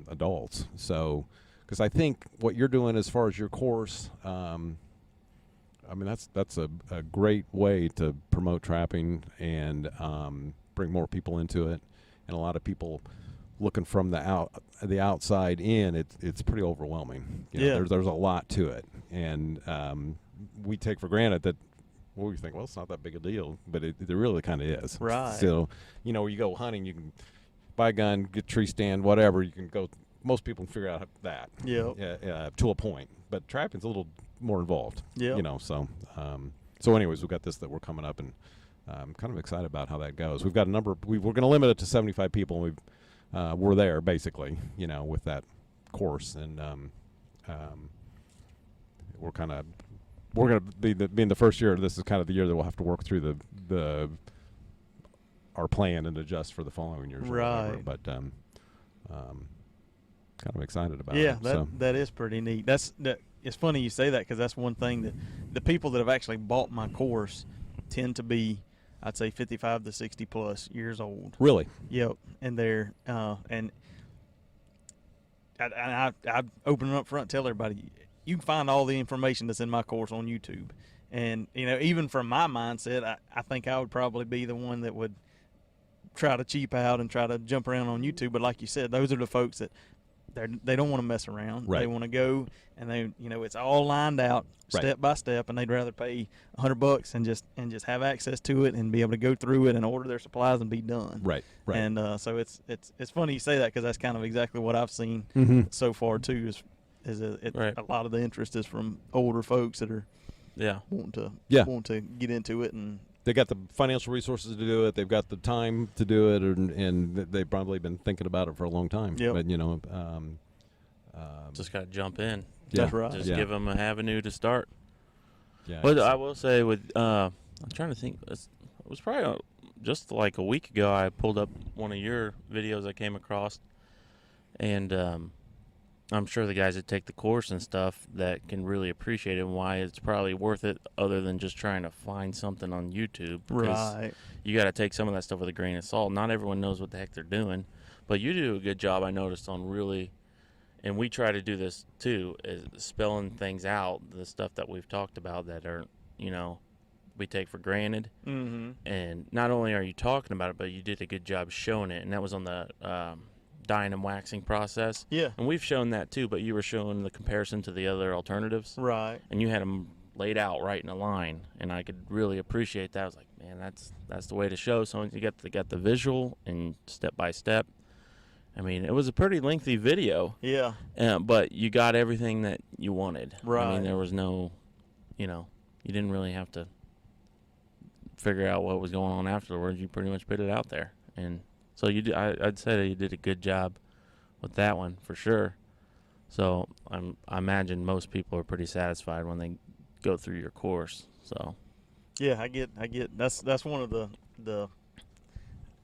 adults. So, because I think what you're doing as far as your course, that's a great way to promote trapping and bring more people into it. And a lot of people looking from the outside in, it's pretty overwhelming. There's a lot to it, and we take for granted that. Well, we think, it's not that big a deal, but it really kind of is. Right. So, you go hunting, you can buy a gun, get a tree stand, whatever. You can go. Most people can figure out that. Yeah. To a point, but trapping's a little more involved. Yeah. So anyways, we've got this that we're coming up, and I'm kind of excited about how that goes. We've got a number. We're going to limit it to 75 people, and we're there basically, with that course, and we're going to be being the first year. This is kind of the year that we'll have to work through our plan and adjust for the following years. Right. Or whatever. But kind of excited about yeah, it. that is pretty neat. It's funny you say that, because that's one thing that the people that have actually bought my course tend to be, I'd say, 55 to 60 plus years old. Really? Yep. And they're and I open it up front, tell everybody, you can find all the information that's in my course on YouTube. And even from my mindset, I think I would probably be the one that would try to cheap out and try to jump around on YouTube. But like you said, those are the folks that they don't want to mess around. Right. They want to go, and it's all lined out step by step, and they'd rather pay $100 and just have access to it and be able to go through it and order their supplies and be done. Right. And so it's funny you say that, because that's kind of exactly what I've seen so far too. A lot of the interest is from older folks that are wanting to get into it, and they got the financial resources to do it. They've got the time to do it, and they've probably been thinking about it for a long time. Yep. But Just got to jump in. That's right. Just give them a avenue to start. Yeah. But I will say, I'm trying to think. It was probably just like a week ago. I pulled up one of your videos I came across, and I'm sure the guys that take the course and stuff that can really appreciate it, and why it's probably worth it, other than just trying to find something on YouTube. Right. You got to take some of that stuff with a grain of salt. Not everyone knows what the heck they're doing, but you do a good job, I noticed, on really, and we try to do this too, is spelling things out, the stuff that we've talked about that are, we take for granted. Mm-hmm. And not only are you talking about it, but you did a good job showing it, and that was on the dyeing and waxing process. Yeah. And we've shown that too, but you were showing the comparison to the other alternatives. Right. And you had them laid out right in a line, and I could really appreciate that. I was like, man, that's the way to show. So you got the visual and step by step. I mean, it was a pretty lengthy video. Yeah. But you got everything that you wanted. Right. I mean, there was no, you didn't really have to figure out what was going on afterwards. You pretty much put it out there. And so I'd say that you did a good job with that one for sure. So I imagine most people are pretty satisfied when they go through your course. So yeah, I get that's one of the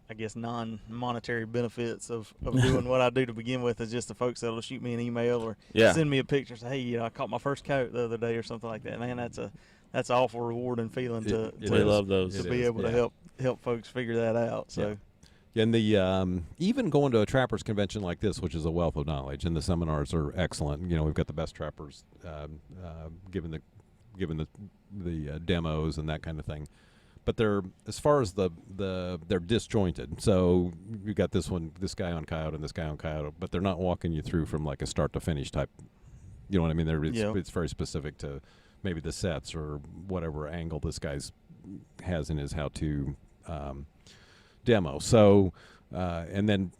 I guess non-monetary benefits of doing what I do to begin with, is just the folks that'll shoot me an email or send me a picture, say, hey, I caught my first coyote the other day or something like that. Man, that's an awful rewarding feeling to love those. To be able to help folks figure that out. So. Yeah. And the even going to a trappers convention like this, which is a wealth of knowledge, and the seminars are excellent. We've got the best trappers giving the demos and that kind of thing. But they're, as far as they're disjointed. So you got this guy on coyote and this guy on coyote, but they're not walking you through from like a start to finish type. You know what I mean? It's very specific to maybe the sets or whatever angle this guy's has in his how-to demo. So and then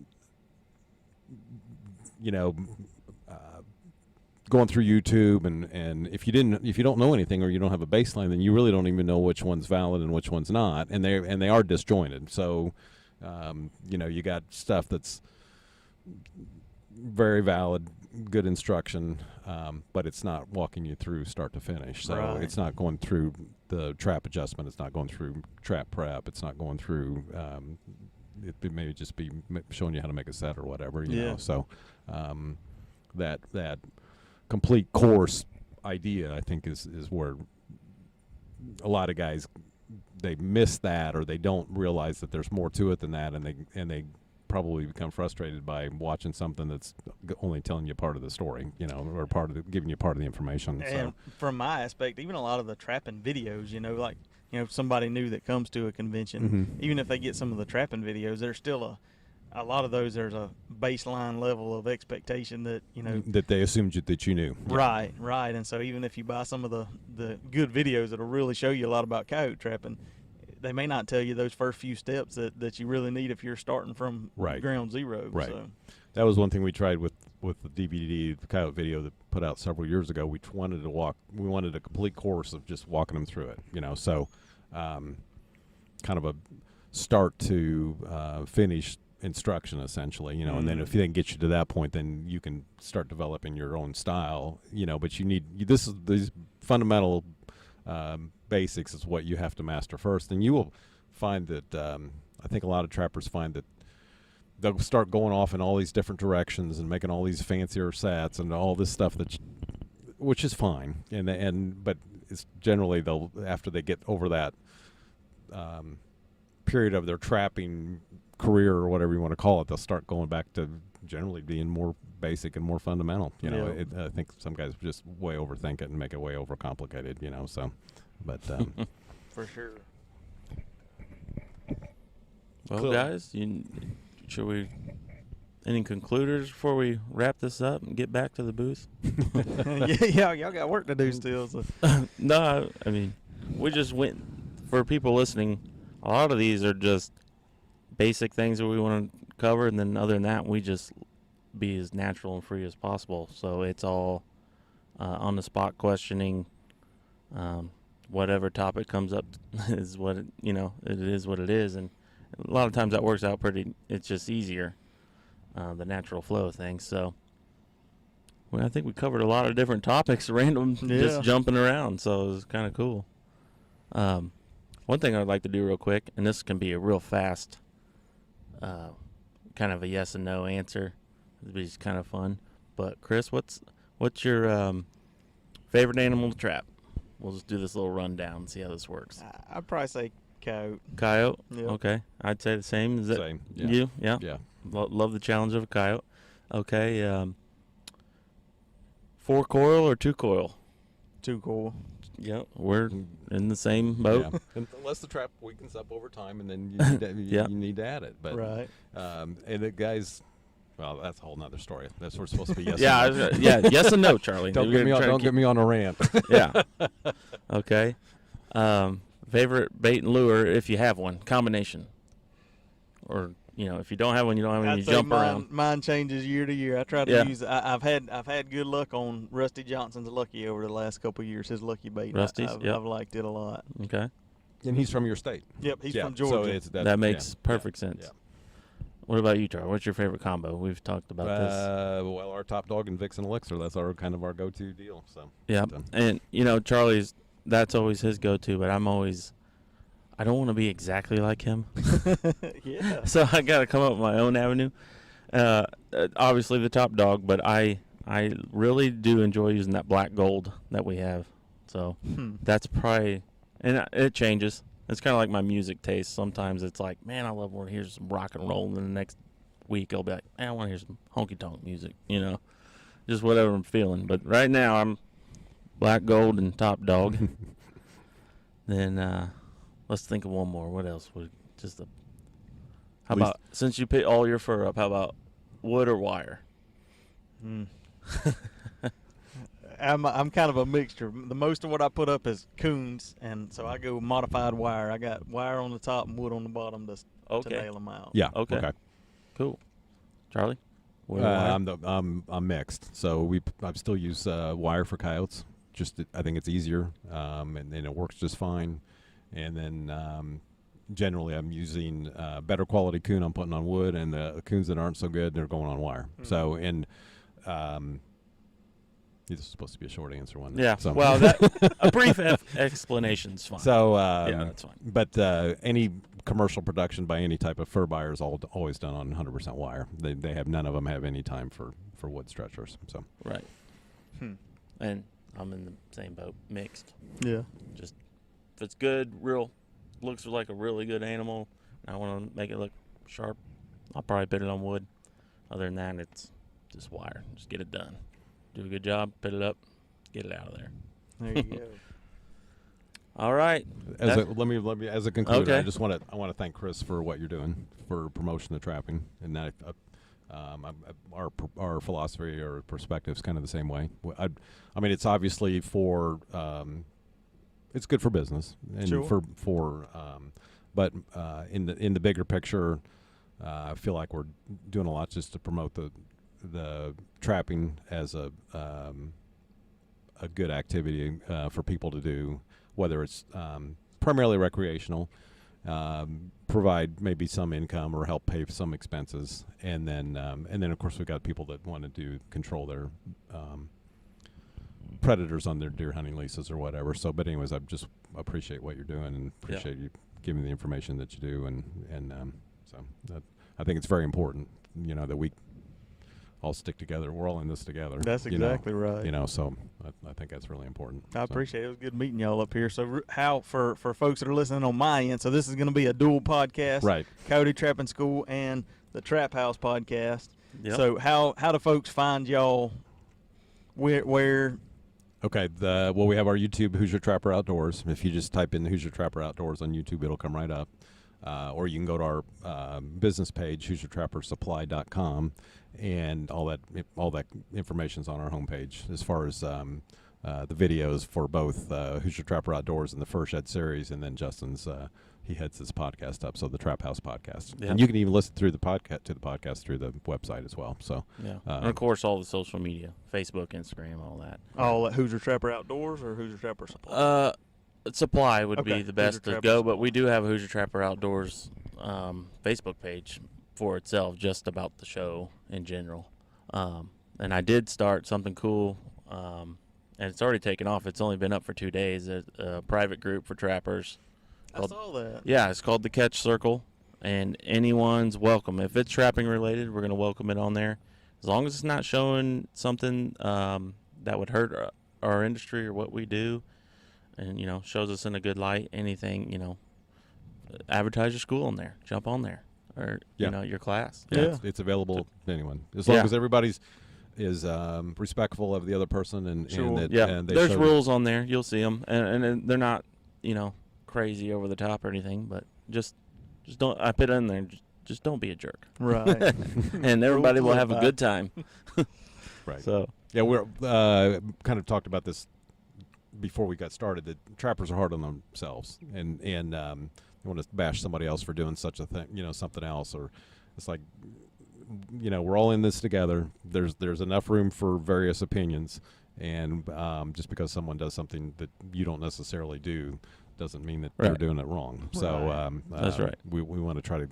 going through YouTube and if you don't know anything or you don't have a baseline, then you really don't even know which one's valid and which one's not, and they are disjointed. So you got stuff that's very valid, good instruction, but it's not walking you through start to finish. So It's not going through the trap adjustment. It's not going through trap prep. It's not going through. It may just be showing you how to make a set or whatever. You know. So that complete course idea, I think, is where a lot of guys, they miss that, or they don't realize that there's more to it than that, and they probably become frustrated by watching something that's only telling you part of the story, or giving you part of the information. And from my aspect, even a lot of the trapping videos, like somebody new that comes to a convention, even if they get some of the trapping videos, there's still a lot of those, there's a baseline level of expectation that that they assumed that you knew. Right. And so even if you buy some of the good videos that'll really show you a lot about coyote trapping, they may not tell you those first few steps that you really need if you're starting from ground zero. Right. So. That was one thing we tried with the DVD, the coyote video that put out several years ago. We wanted a complete course of just walking them through it. So kind of a start to finish instruction, essentially, and then if they can get you to that point, then you can start developing your own style, but you need these fundamental basics is what you have to master first. And you will find that I think a lot of trappers find that they'll start going off in all these different directions and making all these fancier sets and all this stuff which is fine, but it's generally they'll, after they get over that period of their trapping career or whatever you want to call it, they'll start going back to generally being more basic and more fundamental. I think some guys just way overthink it and make it way overcomplicated. So, but For sure. Well, Cool. guys, should we any concluders before we wrap this up and get back to the booth? yeah, y'all got work to do still. So. No, I mean, we just went, for people listening, a lot of these are just basic things that we want to cover, and then other than that, we just be as natural and free as possible. So it's all on the spot questioning. Whatever topic comes up is what it is what it is, and a lot of times that works out pretty. It's just easier, the natural flow of things. So, I think we covered a lot of different topics, random, just jumping around. So it was kind of cool. One thing I'd like to do real quick, and this can be a real fast, kind of a yes and no answer. It'd be kind of fun. But Chris, what's your favorite animal to trap? We'll just do this little rundown and see how this works. I'd probably say coyote. Coyote? Yeah. Okay. I'd say the same. Is that Same, yeah. you? Yeah. yeah. Love the challenge of a coyote. Okay. 4 coil or 2 coil? 2 coil. Yep. We're in the same boat. Yeah. Unless the trap weakens up over time, and then you need to add it. But Right. And the guys, well, that's a whole nother story. That's what we're supposed to be. Yes. Yeah. and no. Yes and no, Charlie. Don't get me on a rant. Yeah. Okay. Favorite bait and lure, if you have one, combination, or if you don't have one, you don't have one. You I'd say jump around. Mine changes year to year. I try to Yeah. use. I've had good luck on Rusty Johnson's Lucky over the last couple of years. His Lucky bait. Rusty's, yep. I've liked it a lot. Okay. And he's from your state. Yep, he's Yeah, from Georgia. So That makes perfect sense. Yeah. What about you, Charlie? What's your favorite combo? We've talked about this. Well, our Top Dog and Vixen Elixir. That's our kind of our go-to deal. So Yeah, and Charlie's, that's always his go-to, but I don't want to be exactly like him. Yeah. So I got to come up with my own avenue. Obviously the Top Dog, but I really do enjoy using that black gold that we have. So that's probably, and it changes. It's kind of like my music taste. Sometimes it's like, man, I love when I hear some rock and roll, and then the next week I'll be like, man, I want to hear some honky-tonk music, just whatever I'm feeling. But right now I'm black gold and Top Dog. Then let's think of one more. What else? How about, since you pick all your fur up, how about wood or wire? I'm kind of a mixture. The most of what I put up is coons, and so I go modified wire. I got wire on the top and wood on the bottom to nail them out. Yeah. Okay. Cool. Charlie? Wood or wire? I'm mixed. So I still use wire for coyotes. I think it's easier, and it works just fine. And then generally I'm using better quality coon I'm putting on wood, and the coons that aren't so good, they're going on wire. So this is supposed to be a short answer one. Yeah. So. Well, a brief explanation's fine. So yeah, that's fine. But any commercial production by any type of fur buyer is always done on 100% wire. They have none of them have any time for wood stretchers. So right. And I'm in the same boat, mixed. Yeah. Just if it's good, looks like a really good animal, and I want to make it look sharp, I'll probably put it on wood. Other than that, it's just wire. Just get it done. Do a good job, put it up, get it out of there. There you go. All right. let me as a concluder, Okay. I want to thank Chris for what you're doing for promotion of trapping, and that our philosophy or perspective is kind of the same way. I mean, it's obviously it's good for business and Sure. but in the bigger picture, I feel like we're doing a lot just to promote the trapping as a good activity for people to do, whether it's primarily recreational, provide maybe some income or help pay for some expenses, and then of course we got people that want to control their predators on their deer hunting leases or whatever. So, but anyways, I just appreciate what you're doing and appreciate you giving the information that you do, and so that, I think it's very important, that we all stick together. We're all in this together. That's exactly right. So I think that's really important. I appreciate it. It was good meeting y'all up here. So how, for folks that are listening on my end, so this is going to be a dual podcast. Right. Coyote Trapping School and the Trap House podcast. Yep. So how do folks find y'all? Where? Okay. Well, we have our YouTube, Hoosier Trapper Outdoors. If you just type in Hoosier Trapper Outdoors on YouTube, it'll come right up. Or you can go to our business page, HoosierTrapperSupply.com, and all that information's on our homepage. As far as the videos for both Hoosier Trapper Outdoors and the Fur Shed series, and then Justin's he heads his podcast up, so the Trap House podcast. Yep. And you can even listen through the podcast through the website as well. So and of course all the social media, Facebook, Instagram, all that. All at Hoosier Trapper Outdoors or Hoosier Trapper Supply? Supply would be the best Hoosier to Trapper go, Supply. but we do have a Hoosier Trapper Outdoors Facebook page for itself, just about the show in general. And I did start something cool, and it's already taken off. It's only been up for 2 days. A private group for trappers. I saw that. Yeah, it's called the Catch Circle, and anyone's welcome. If it's trapping related, we're going to welcome it on there, as long as it's not showing something that would hurt our industry or what we do, and shows us in a good light. Anything, advertise your school on there, jump on there, or your class. Yeah. It's available to anyone, as long as everybody's is respectful of the other person, and There's rules on there. You'll see them, and they're not crazy over the top or anything, but just don't. I put it in there. Just don't be a jerk. Right. And everybody will have a good time. Right. So yeah, we're kind of talked about this before we got started, that trappers are hard on themselves, and they want to bash somebody else for doing such a thing, something else, or it's like, we're all in this together. There's enough room for various opinions, and just because someone does something that you don't necessarily do doesn't mean that they're doing it wrong. So that's right. We want to try to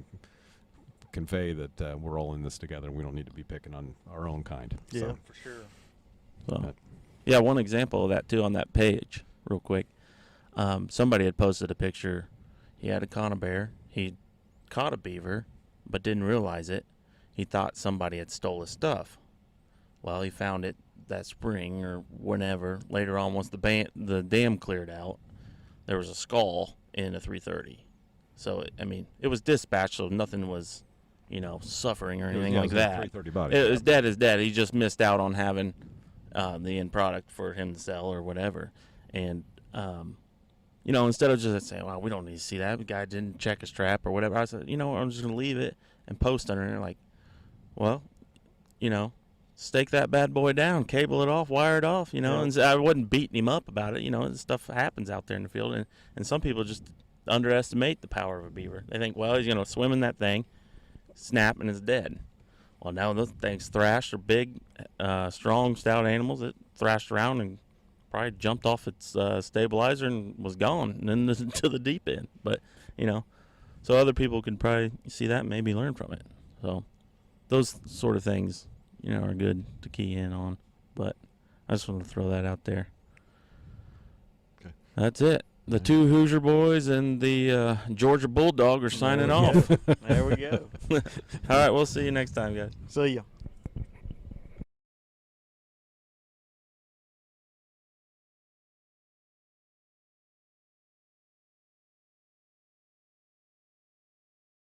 convey that we're all in this together. We don't need to be picking on our own kind. Yeah, So, for sure. So, one example of that too on that page, real quick. Somebody had posted a picture. He had a conibear. He caught a beaver, but didn't realize it. He thought somebody had stole his stuff. Well, he found it that spring or whenever. Later on, once the dam cleared out, there was a skull in a 330. So it was dispatched, so nothing was, suffering or anything like that. 330 body. It was dead as dead. He just missed out on having the end product for him to sell or whatever. And instead of just saying, well, we don't need to see that, the guy didn't check his trap or whatever, I said, I'm just going to leave it and post under it. And they're like, well, stake that bad boy down, cable it off, wire it off, and I wasn't beating him up about it. Stuff happens out there in the field, and some people just underestimate the power of a beaver. They think, well, he's going to swim in that thing, snap, and it's dead. Well, now those things thrashed are big, strong, stout animals that thrashed around and probably jumped off its stabilizer and was gone, and then to the deep end. But, so other people can probably see that and maybe learn from it. So those sort of things, are good to key in on. But I just want to throw that out there. Okay. That's it. The two Hoosier boys and the Georgia Bulldog are signing off. There we go. All right, we'll see you next time, guys. See ya.